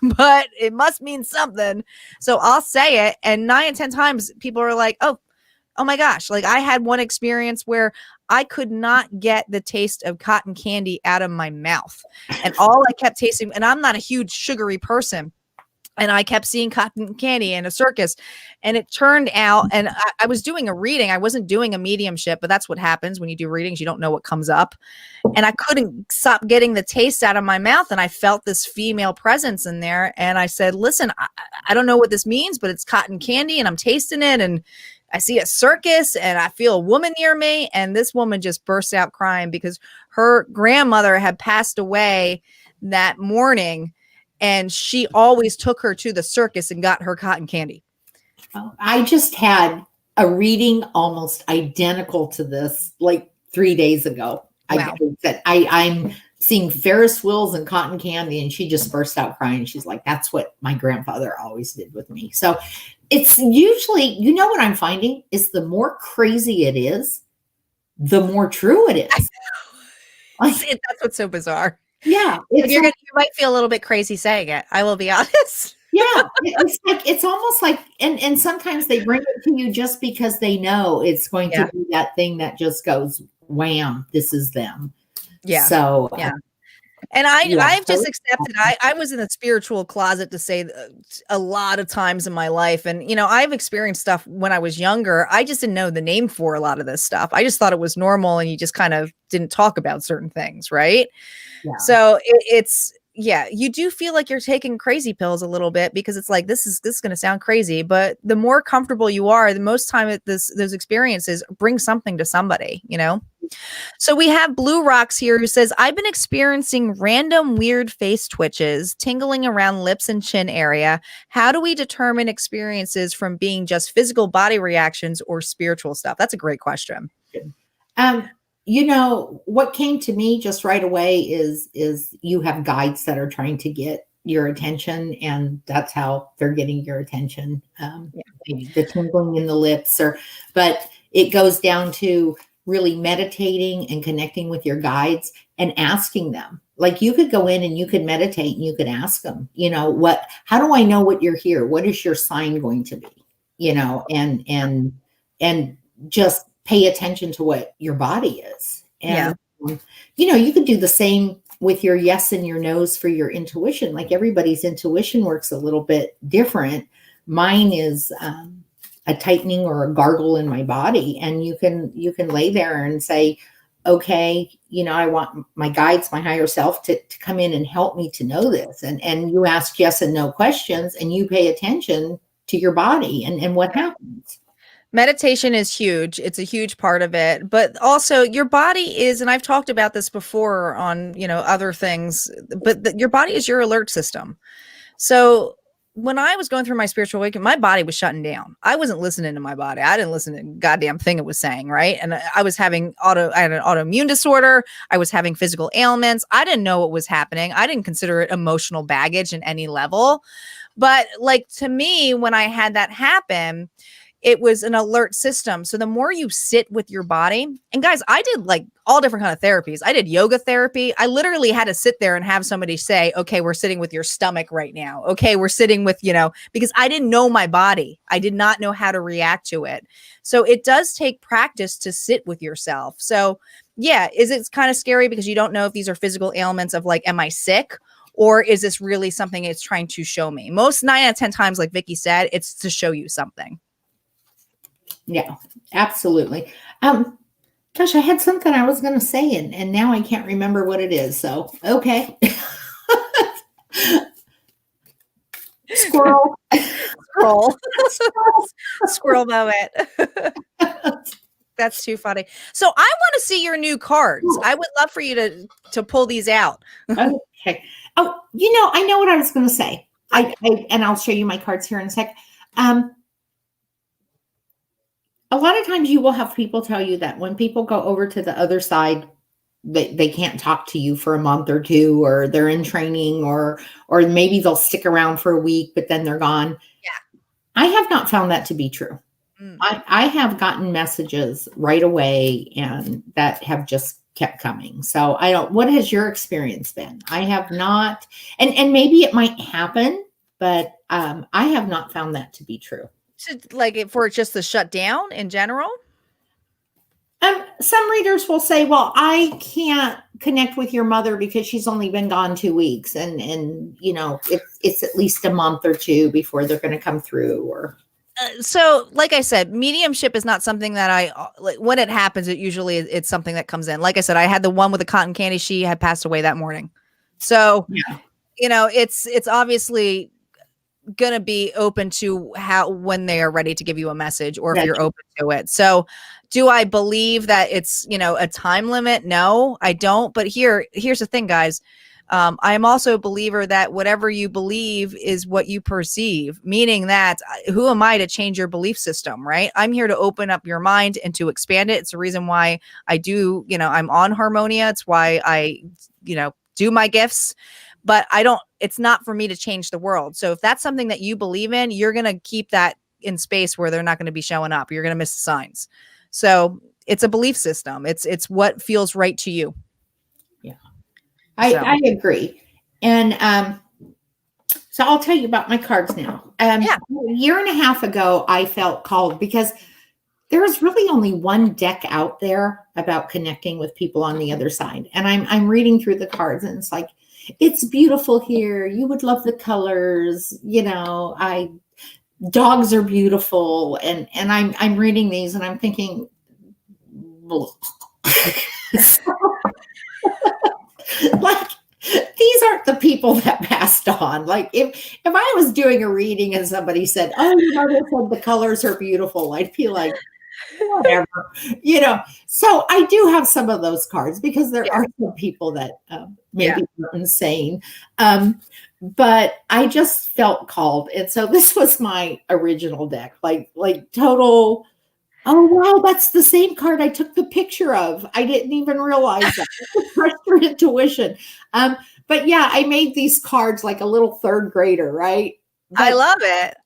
But it must mean something. So I'll say it. And 9 and 10 times people are like, oh my gosh. Like I had one experience where I could not get the taste of cotton candy out of my mouth. And all I kept tasting, and I'm not a huge sugary person, and I kept seeing cotton candy in a circus. And it turned out, and I was doing a reading. I wasn't doing a mediumship, but that's what happens when you do readings. You don't know what comes up. And I couldn't stop getting the taste out of my mouth. And I felt this female presence in there. And I said, listen, I don't know what this means, but it's cotton candy and I'm tasting it. And I see a circus and I feel a woman near me. And this woman just burst out crying because her grandmother had passed away that morning. And she always took her to the circus and got her cotton candy. I just had a reading almost identical to this like 3 days ago. Wow. I'm seeing Ferris wheels and cotton candy, and she just burst out crying. She's like, that's what my grandfather always did with me. So it's usually, what I'm finding is the more crazy it is, the more true it is. That's what's so bizarre. Yeah. You might feel a little bit crazy saying it. I will be honest. Yeah. It's almost like, and sometimes they bring it to you just because they know it's going to be that thing that just goes, wham, this is them. Yeah. So, and I've just accepted, I was in the spiritual closet, to say, a lot of times in my life. And, I've experienced stuff when I was younger. I just didn't know the name for a lot of this stuff. I just thought it was normal, and you just kind of didn't talk about certain things. Right. Yeah. So it's, you do feel like you're taking crazy pills a little bit, because it's like, this is going to sound crazy, but the more comfortable you are, the most time those experiences bring something to somebody, So we have Blue Rocks here, who says, I've been experiencing random weird face twitches, tingling around lips and chin area. How do we determine experiences from being just physical body reactions or spiritual stuff? That's a great question. What came to me just right away is you have guides that are trying to get your attention, and that's how they're getting your attention. The tingling in the lips, but it goes down to really meditating and connecting with your guides and asking them. Like you could go in and you could meditate and you could ask them, how do I know what you're here? What is your sign going to be? And just pay attention to what your body is. And, you could do the same with your yes and your no's for your intuition. Like everybody's intuition works a little bit different. Mine is a tightening or a gargle in my body. And you can lay there and say, okay, I want my guides, my higher self to come in and help me to know this. And you ask yes and no questions and you pay attention to your body and what happens. Meditation is huge. It's a huge part of it, but also your body is, and I've talked about this before on, other things, but your body is your alert system. So when I was going through my spiritual awakening, my body was shutting down. I wasn't listening to my body. I didn't listen to the goddamn thing it was saying. Right. And I was having I had an autoimmune disorder. I was having physical ailments. I didn't know what was happening. I didn't consider it emotional baggage in any level. But like, to me, when I had that happen, it was an alert system. So the more you sit with your body, and guys, I did like all different kind of therapies. I did yoga therapy. I literally had to sit there and have somebody say, okay, we're sitting with your stomach right now. Okay, we're sitting with, because I didn't know my body. I did not know how to react to it. So it does take practice to sit with yourself. So yeah, is it kind of scary because you don't know if these are physical ailments of like, am I sick? Or is this really something it's trying to show me? Most 9 out of 10 times, like Vicki said, it's to show you something. Yeah, absolutely. Gosh, I had something I was going to say and now I can't remember what it is. So, okay. Squirrel. Squirrel moment. That's too funny. So I want to see your new cards. I would love for you to pull these out. Okay. Oh, I know what I was going to say. And I'll show you my cards here in a sec. A lot of times you will have people tell you that when people go over to the other side, they can't talk to you for a month or two, or they're in training, or maybe they'll stick around for a week, but then they're gone. Yeah. I have not found that to be true. I have gotten messages right away and that have just kept coming. So what has your experience been? I have not, and maybe it might happen, but I have not found that to be true. So like for just the shutdown in general? Some readers will say, well, I can't connect with your mother because she's only been gone 2 weeks. And it's at least a month or two before they're going to come through. Or so like I said, mediumship is not something that when it happens, it's something that comes in. Like I said, I had the one with the cotton candy. She had passed away that morning. So, it's obviously going to be open to when they are ready to give you a message, or if you're open to it. So do I believe that it's, a time limit? No, I don't. But here's the thing, guys. I am also a believer that whatever you believe is what you perceive, meaning that who am I to change your belief system, right? I'm here to open up your mind and to expand it. It's the reason why I do, I'm on Harmonia. It's why I, do my gifts. But it's not for me to change the world. So if that's something that you believe in, you're going to keep that in space where they're not going to be showing up. You're going to miss the signs. So it's a belief system. It's what feels right to you. Yeah, I agree. And so I'll tell you about my cards now. A year and a half ago, I felt called because there is really only one deck out there about connecting with people on the other side. And I'm reading through the cards and it's like, it's beautiful here. You would love the colors. Dogs are beautiful. And I'm reading these and I'm thinking, like, these aren't the people that passed on. Like if I was doing a reading and somebody said, oh, they said the colors are beautiful, I'd be like, whatever, So I do have some of those cards because there are some people that maybe are insane. But I just felt called. And so this was my original deck, like total. Oh, wow. That's the same card I took the picture of. I didn't even realize that. Trust your intuition. But yeah, I made these cards like a little third grader, right? But I love it.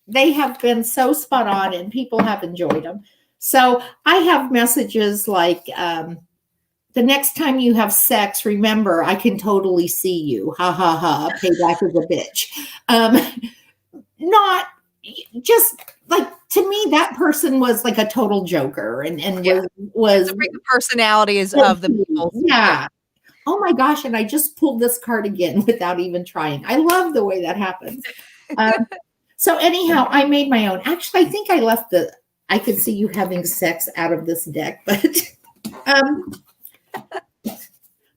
They have been so spot on and people have enjoyed them. So I have messages like, the next time you have sex, remember, I can totally see you. Ha ha ha. Payback is a bitch. Not just like, to me, that person was like a total joker and was to bring the personalities of the people. Yeah. Oh my gosh. And I just pulled this card again without even trying. I love the way that happens. So anyhow, I made my own. Actually, I think I left I could see you having sex out of this deck, but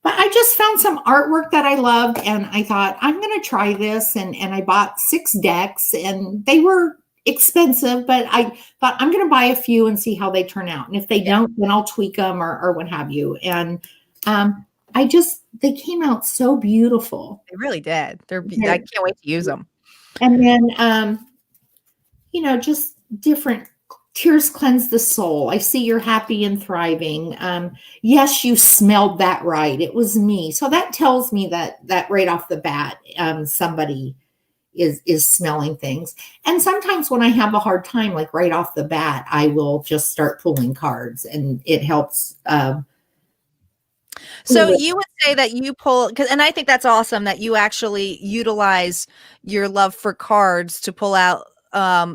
I just found some artwork that I loved and I thought, I'm going to try this. And I bought 6 decks and they were expensive, but I thought I'm going to buy a few and see how they turn out. And if they don't, then I'll tweak them or what have you. And they came out so beautiful. They really did. I can't wait to use them. And then, just different. Tears cleanse the soul. I see you're happy and thriving. Yes, you smelled that right. It was me. So that tells me that right off the bat, somebody is smelling things. And sometimes when I have a hard time, like right off the bat, I will just start pulling cards and it helps. So you would say that you pull, and I think that's awesome that you actually utilize your love for cards to pull out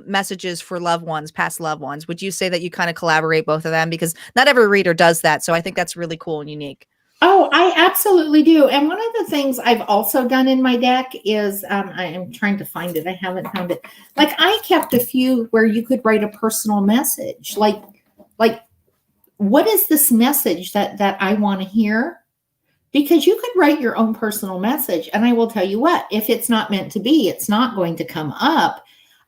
messages for loved ones, past loved ones. Would you say that you kind of collaborate both of them? Because not every reader does that. So I think that's really cool and unique. Oh, I absolutely do. And one of the things I've also done in my deck is, I am trying to find it. I haven't found it. Like I kept a few where you could write a personal message. Like what is this message that I want to hear? Because you could write your own personal message. And I will tell you what, if it's not meant to be, it's not going to come up.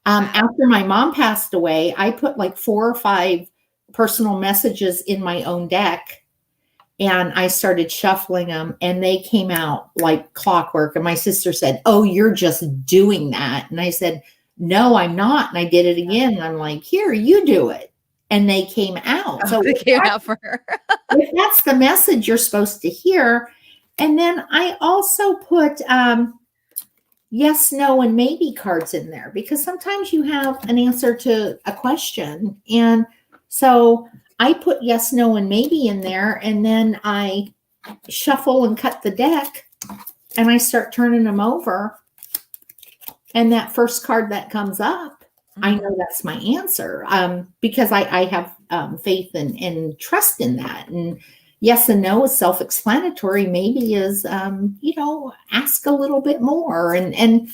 After my mom passed away, I put like 4 or 5 personal messages in my own deck and I started shuffling them and they came out like clockwork. And my sister said, "Oh, you're just doing that." And I said, "No, I'm not." And I did it again. And I'm like, "Here, you do it." And they came out. So they came out for her. If that's the message you're supposed to hear. And then I also put, yes, no, and maybe cards in there because sometimes you have an answer to a question. And so I put yes, no, and maybe in there. And then I shuffle and cut the deck and I start turning them over. And that first card that comes up, I know that's my answer because I have faith and trust in that. And yes and no is self-explanatory. Maybe is, ask a little bit more. And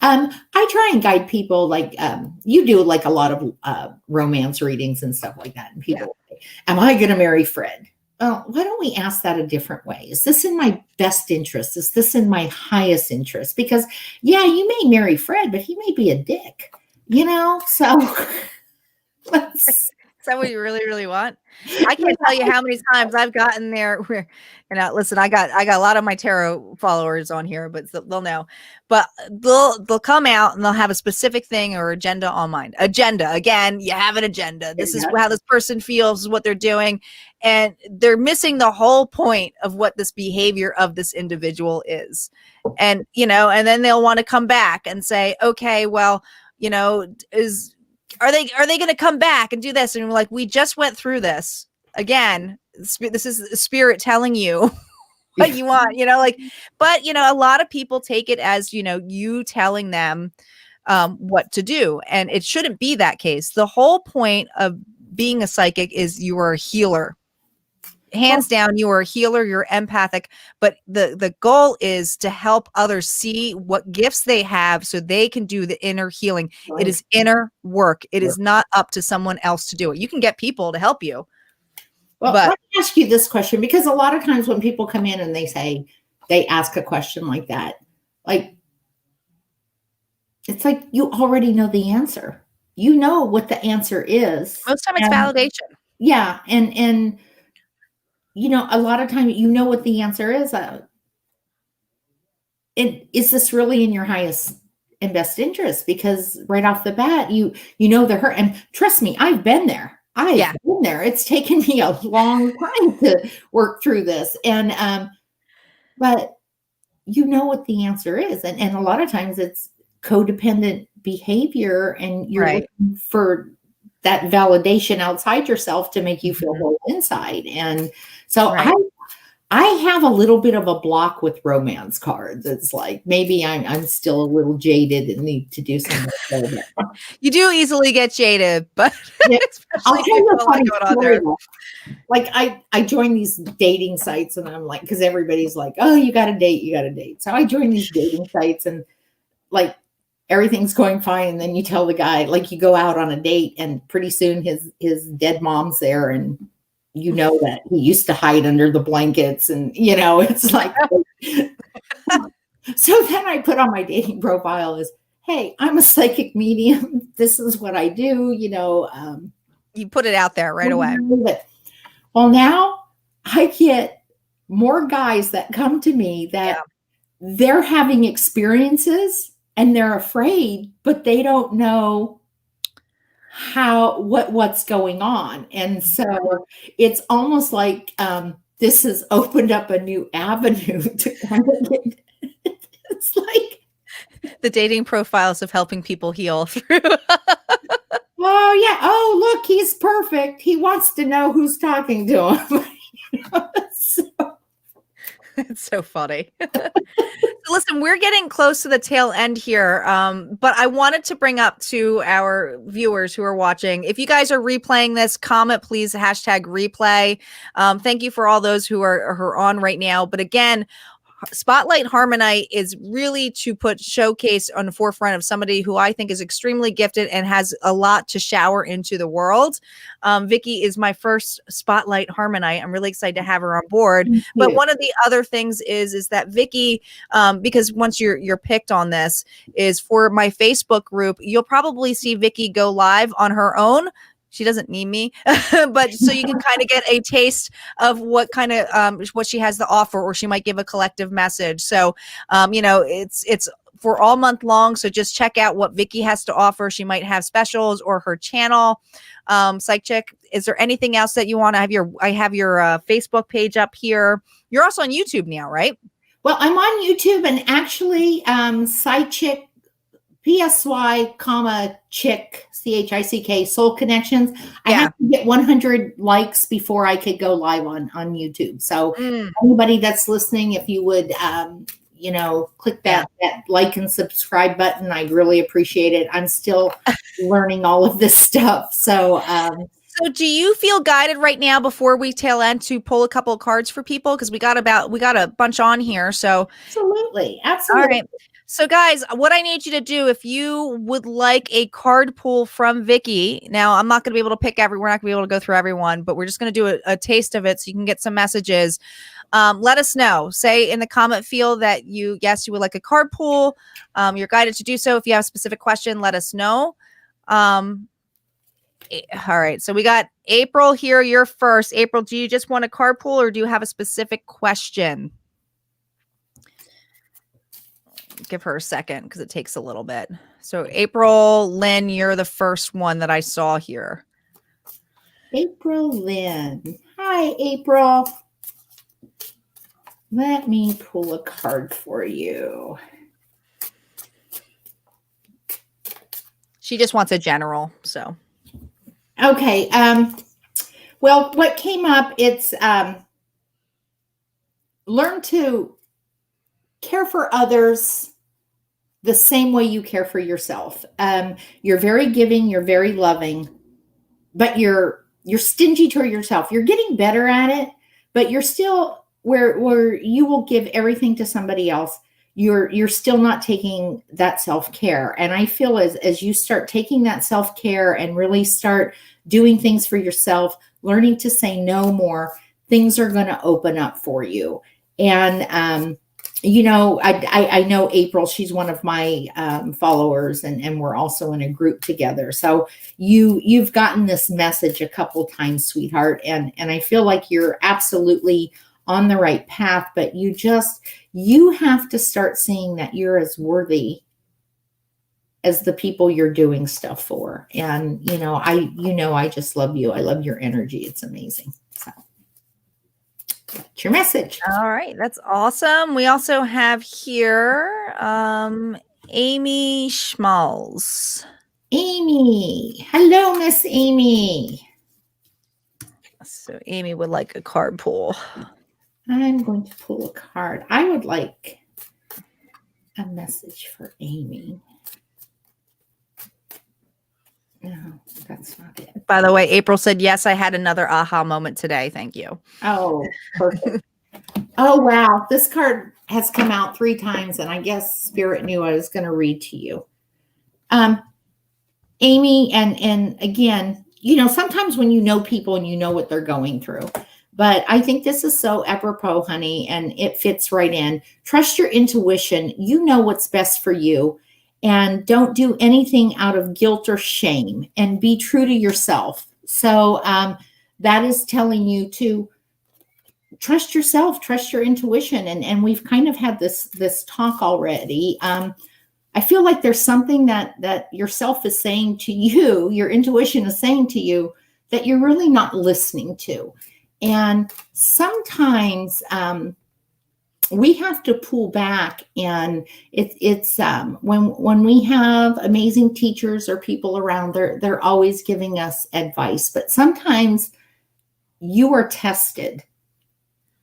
I try and guide people like you do like a lot of romance readings and stuff like that. And people say, "Am I going to marry Fred?" Well, why don't we ask that a different way? Is this in my best interest? Is this in my highest interest? Because you may marry Fred, but he may be a dick, so let's. Is that what you really, really want? I can't tell you how many times I've gotten there where, listen, I got a lot of my tarot followers on here, but they'll know. But they'll come out and they'll have a specific thing or agenda on mind. Agenda. Again, you have an agenda. This is how this person feels, is what they're doing. And they're missing the whole point of what this behavior of this individual is. And, and then they'll want to come back and say, okay, well, are they going to come back and do this? And we're like, we just went through this again. This is the spirit telling you what you want, but a lot of people take it as, you telling them what to do. And it shouldn't be that case. The whole point of being a psychic is you are a healer. Hands down, you are a healer, you're empathic, but the goal is to help others see what gifts they have so they can do the inner healing. Right. It is inner work. It is not up to someone else to do it. You can get people to help you. Well, let me ask you this question, because a lot of times when people come in and they ask a question like that, like, it's like you already know the answer. You know what the answer is. Most time it's validation. Yeah. And a lot of time, what the answer is. Is this really in your highest and best interest? Because right off the bat, you know they're hurt. And trust me, I've been there. I've been there. It's taken me a long time to work through this. And but you know what the answer is. And a lot of times it's codependent behavior and you're looking for that validation outside yourself to make you feel whole inside. And so Right. I have a little bit of a block with romance cards. It's like maybe I'm still a little jaded and need to do some work there. You do easily get jaded, but Yeah. I'll especially tell if you you have a a lot funny going on story there. though. Like I join these dating sites and I'm like, because everybody's like, oh, you got to date, you got to date. So I join these dating sites and like everything's going fine. And then you tell the guy, like you go out on a date and pretty soon his dead mom's there and you know that he used to hide under the blankets and it's like so then I put on my dating profile is, hey, I'm a psychic medium. This is what I do, You put it out there right away. Well, now I get more guys that come to me that they're having experiences and they're afraid, but they don't know what's going on. And so it's almost like this has opened up a new avenue to kind of get, it's like the dating profiles of helping people heal through. oh yeah, oh look, he's perfect. He wants to know who's talking to him. It's so funny. So listen, we're getting close to the tail end here, but I wanted to bring up to our viewers who are watching, if you guys are replaying this, comment please, hashtag replay. Thank you for all those who are on right now. But again, Spotlight Harmonite is really to put showcase on the forefront of somebody who I think is extremely gifted and has a lot to shower into the world. Vicki is my first Spotlight Harmonite. I'm really excited to have her on board. But one of the other things is that Vicki, because once you're picked on this, is for my Facebook group, you'll probably see Vicki go live on her own. She doesn't need me, but so you can kind of get a taste of what kind of what she has to offer, or she might give a collective message. So, it's for all month long. So just check out what Vicki has to offer. She might have specials or her channel. Psy-Chick, is there anything else that you want to have? I have your Facebook page up here. You're also on YouTube now, right? Well, I'm on YouTube, and actually, Psy-Chick, PSY, Chick, CHICK, Soul Connections. I have to get 100 likes before I could go live on YouTube. So anybody that's listening, if you would, click that like and subscribe button, I'd really appreciate it. I'm still learning all of this stuff. So, so do you feel guided right now before we tail end to pull a couple of cards for people? Because we got a bunch on here. So absolutely. All right. So guys, what I need you to do, if you would like a card pool from Vicki, now I'm not going to be able to pick we're not going to be able to go through everyone, but we're just going to do a taste of it so you can get some messages. Let us know. Say in the comment field that you would like a card pool. You're guided to do so. If you have a specific question, let us know. All right. So we got April here. You're first. April, do you just want a card pool or do you have a specific question? Give her a second because it takes a little bit. So April Lynn, you're the first one that I saw here. April Lynn. Hi, April. Let me pull a card for you. She just wants a general, so. Okay. Well, what came up, it's learn to care for others the same way you care for yourself. You're very giving, you're very loving, but you're stingy toward yourself. You're getting better at it, but you're still where you will give everything to somebody else. You're still not taking that self-care. And I feel as you start taking that self-care and really start doing things for yourself, learning to say no more, things are going to open up for you. And I know April, she's one of my followers, and we're also in a group together. So you've gotten this message a couple times, sweetheart. And I feel like you're absolutely on the right path, but you have to start seeing that you're as worthy as the people you're doing stuff for. And, I just love you. I love your energy. It's amazing. So. That's your message. All right. That's awesome. We also have here Amy Schmalz. Amy. Hello, Miss Amy. So Amy would like a card pull. I'm going to pull a card. I would like a message for Amy. No, that's not it. By the way, April said, yes, I had another aha moment today. Thank you. Oh, perfect. Oh, wow. This card has come out 3 times, and I guess Spirit knew I was going to read to you. Amy, and again, you know, sometimes when you know people and you know what they're going through, but I think this is so apropos, honey, and it fits right in. Trust your intuition. You know what's best for you, and don't do anything out of guilt or shame, and be true to yourself. So that is telling you to trust yourself, trust your intuition. And we've kind of had this talk already. I feel like there's something that yourself is saying to you, your intuition is saying to you that you're really not listening to. And sometimes we have to pull back, and it's when we have amazing teachers or people around, they're always giving us advice, but sometimes you are tested.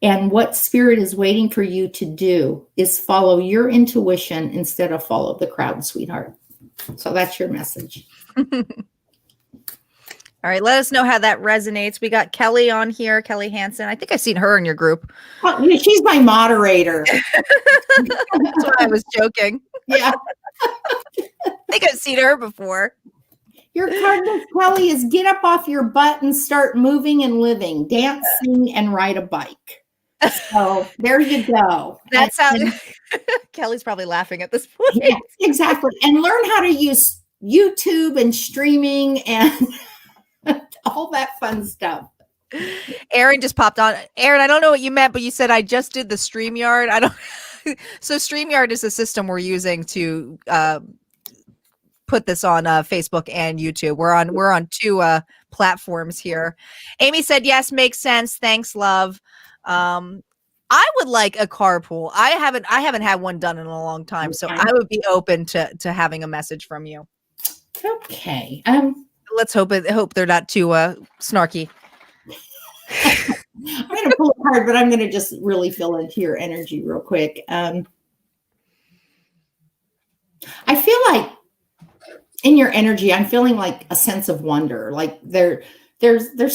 And what Spirit is waiting for you to do is follow your intuition instead of follow the crowd, sweetheart. So that's your message. All right. Let us know how that resonates. We got Kelly on here, Kelly Hansen. I think I've seen her in your group. Oh, yeah, she's my moderator. That's why I was joking. Yeah. I think I've seen her before. Your card, Miss Kelly, is get up off your butt and start moving and living, dance, sing, and ride a bike. So there you go. That's how Kelly's probably laughing at this point. Yeah, exactly. And learn how to use YouTube and streaming and all that fun stuff. Aaron just popped on. Aaron, I don't know what you meant, but you said I just did the StreamYard. I don't. So StreamYard is a system we're using to put this on Facebook and YouTube. We're on 2 platforms here. Amy said, yes, makes sense. Thanks, love. I would like a carpool. I haven't had one done in a long time, so I would be open to having a message from you. Okay. Let's hope they're not too snarky. I'm going to pull a card, but I'm going to just really fill into your energy real quick. I feel like in your energy, I'm feeling like a sense of wonder. Like there's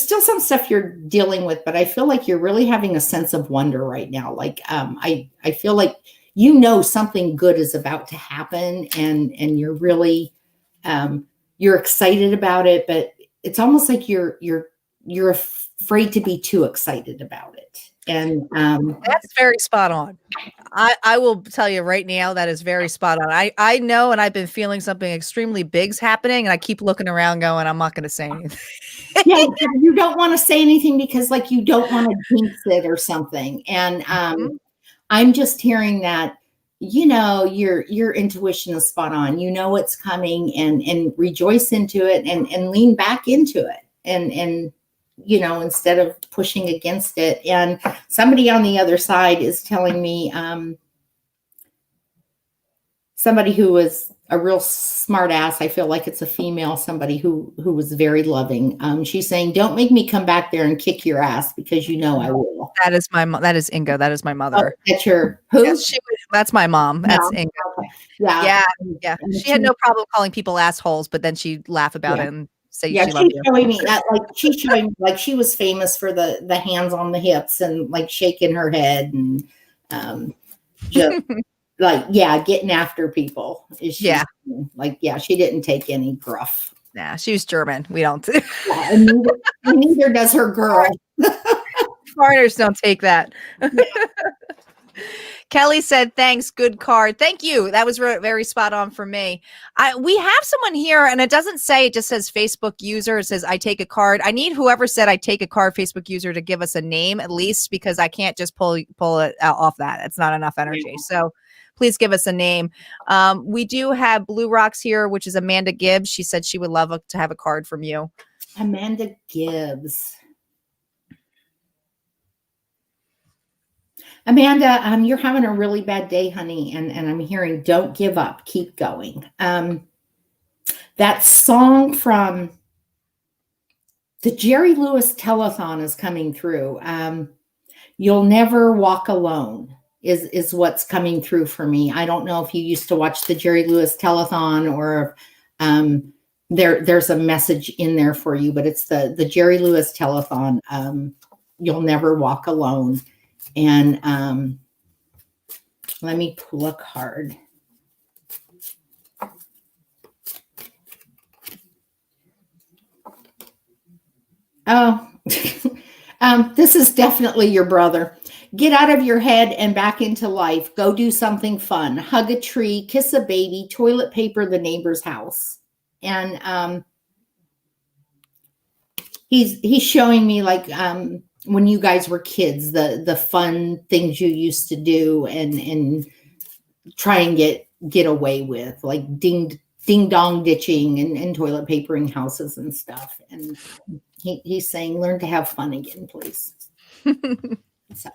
still some stuff you're dealing with, but I feel like you're really having a sense of wonder right now. Like I feel like you know something good is about to happen, and you're really you're excited about it, but it's almost like you're afraid to be too excited about it. And that's very spot on. I will tell you right now, that is very spot on. I know, and I've been feeling something extremely big's happening, and I keep looking around going, I'm not going to say anything. Yeah, you don't want to say anything because like you don't want to jinx it or something. And I'm just hearing that, you know, your intuition is spot on. You know what's coming, and rejoice into it, and lean back into it, and you know, instead of pushing against it. And somebody on the other side is telling me, somebody who was a real smart ass, I feel like it's a female, somebody who was very loving. She's saying, don't make me come back there and kick your ass, because you know I will. That is that is Inga. That is my mother. Oh, that's your who? Yes, that's my mom. That's Inga. Okay. Yeah. Yeah. She had no problem calling people assholes, but then she'd laugh about it and say she loved you. Showing me that, like she's showing me, like she was famous for the hands on the hips and like shaking her head and just like getting after people. Like she didn't take any gruff. Nah, she was German. We don't. And neither does her girl. Foreigners don't take that. Kelly said, thanks. Good card. Thank you. That was very spot on for me. We have someone here, and it doesn't say, it just says Facebook user. It says, I take a card. I need whoever said I take a card Facebook user to give us a name at least, because I can't just pull it out off that. It's not enough energy. So please give us a name. We do have Blue Rocks here, which is Amanda Gibbs. She said she would love to have a card from you. Amanda Gibbs. Amanda, you're having a really bad day, honey. And I'm hearing, don't give up, keep going. That that song from the Jerry Lewis telethon is coming through. You'll Never Walk Alone is what's coming through for me. I don't know if you used to watch the Jerry Lewis telethon, or there's a message in there for you, but it's the Jerry Lewis telethon. You'll Never Walk Alone. And let me pull a card. Oh, this is definitely your brother. Get out of your head and back into life. Go do something fun. Hug a tree, kiss a baby, toilet paper the neighbor's house. And he's showing me, like, when you guys were kids, the fun things you used to do and try and get away with, like ding dong ditching and toilet papering houses and stuff. And he's saying, learn to have fun again, please. So.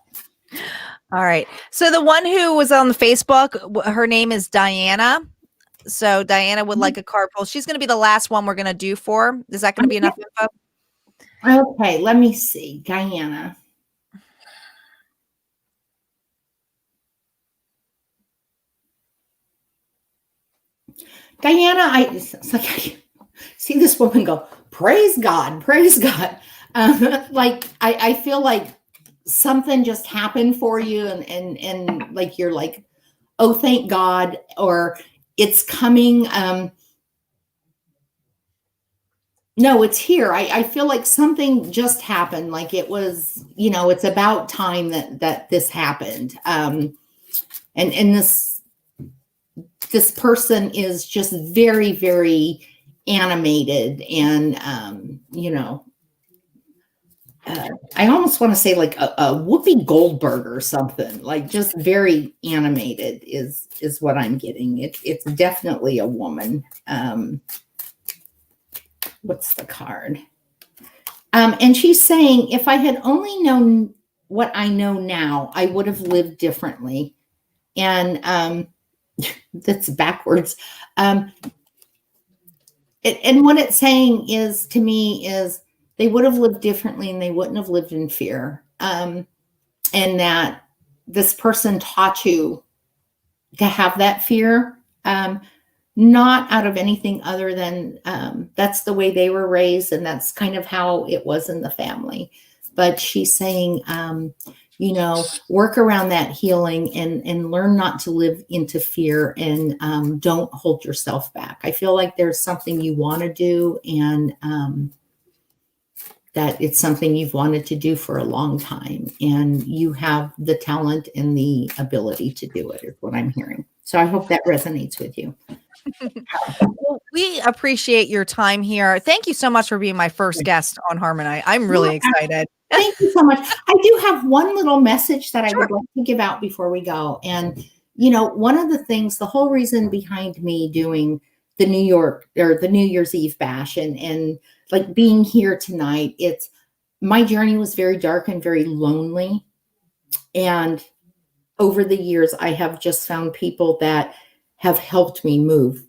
All right. So the one who was on the Facebook, her name is Diana. So Diana would like a card pull. She's going to be the last one we're going to do for. Is that going to be enough info? Okay, let me see. Diana. Diana, it's like I see this woman go, praise God, praise God. Like I feel like something just happened for you, and like you're like, oh, thank God, or it's coming. No, it's here. I feel like something just happened. Like it was, it's about time that this happened. And this person is just very, very animated, and I almost want to say like a Whoopi Goldberg or something, like just very animated is what I'm getting. It's definitely a woman. What's the card? And she's saying, if I had only known what I know now, I would have lived differently. And that's backwards. And what it's saying is, to me, is they would have lived differently and they wouldn't have lived in fear. And that this person taught you to have that fear, not out of anything other than that's the way they were raised, and that's kind of how it was in the family. But she's saying, work around that healing and learn not to live into fear, and don't hold yourself back. I feel like there's something you want to do, and that it's something you've wanted to do for a long time, and you have the talent and the ability to do it, is what I'm hearing. So I hope that resonates with you. Well, we appreciate your time here. Thank you so much for being my first guest on HARMONITE. I'm really excited. Thank you so much. I do have one little message that I would like to give out before we go. And, one of the things, the whole reason behind me doing the New Year's Eve bash and like being here tonight, it's my journey was very dark and very lonely. And over the years, I have just found people that have helped me move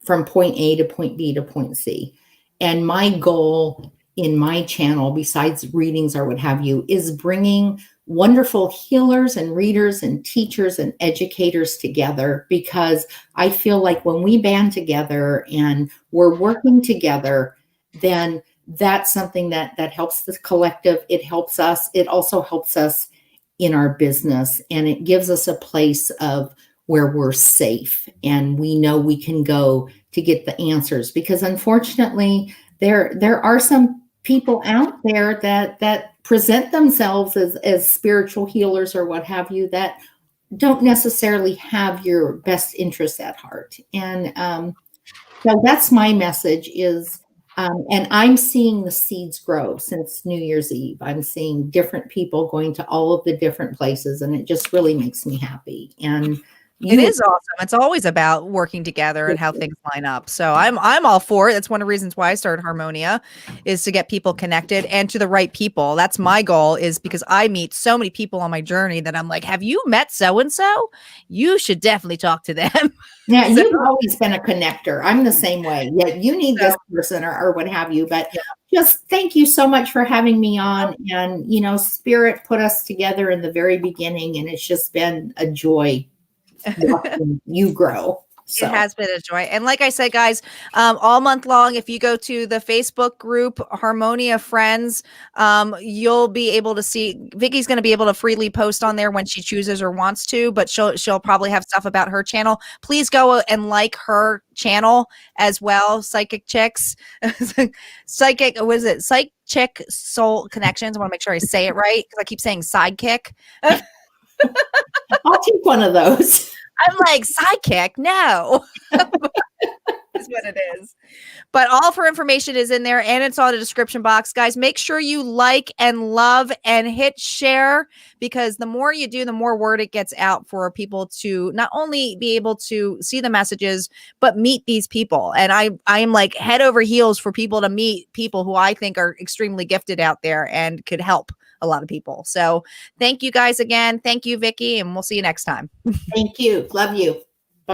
from point A to point B to point C. And my goal in my channel, besides readings or what have you, is bringing wonderful healers and readers and teachers and educators together, because I feel like when we band together and we're working together, then that's something that helps the collective. It helps us. It also helps us in our business, and it gives us a place of where we're safe and we know we can go to get the answers. Because unfortunately, there are some people out there that present themselves as spiritual healers or what have you, that don't necessarily have your best interests at heart. And so that's my message is, and I'm seeing the seeds grow since New Year's Eve. I'm seeing different people going to all of the different places, and it just really makes me happy. And It is awesome. It's always about working together and how things line up. So I'm all for it. That's one of the reasons why I started Harmonia, is to get people connected and to the right people. That's my goal, is because I meet so many people on my journey that I'm like, have you met so and so? You should definitely talk to them. Yeah, so, you've always been a connector. I'm the same way. Yeah, you need this person or what have you. But just thank you so much for having me on. And Spirit put us together in the very beginning, and it's just been a joy watching you grow. So. It has been a joy. And like I said, guys, all month long, if you go to the Facebook group, Harmonia Friends, you'll be able to see, Vicki's going to be able to freely post on there when she chooses or wants to, but she'll probably have stuff about her channel. Please go and like her channel as well. Psychic Chicks, Psychic, what is it? Psy-Chick Soul Connections. I want to make sure I say it right, because I keep saying sidekick. I'll take one of those. I'm like, sidekick? No. Is what it is. But all of her information is in there, and it's on the description box. Guys, make sure you like and love and hit share, because the more you do, the more word it gets out for people to not only be able to see the messages, but meet these people. And I am like head over heels for people to meet people who I think are extremely gifted out there and could help a lot of people. So thank you guys again. Thank you, Vicki, and we'll see you next time. Thank you. Love you.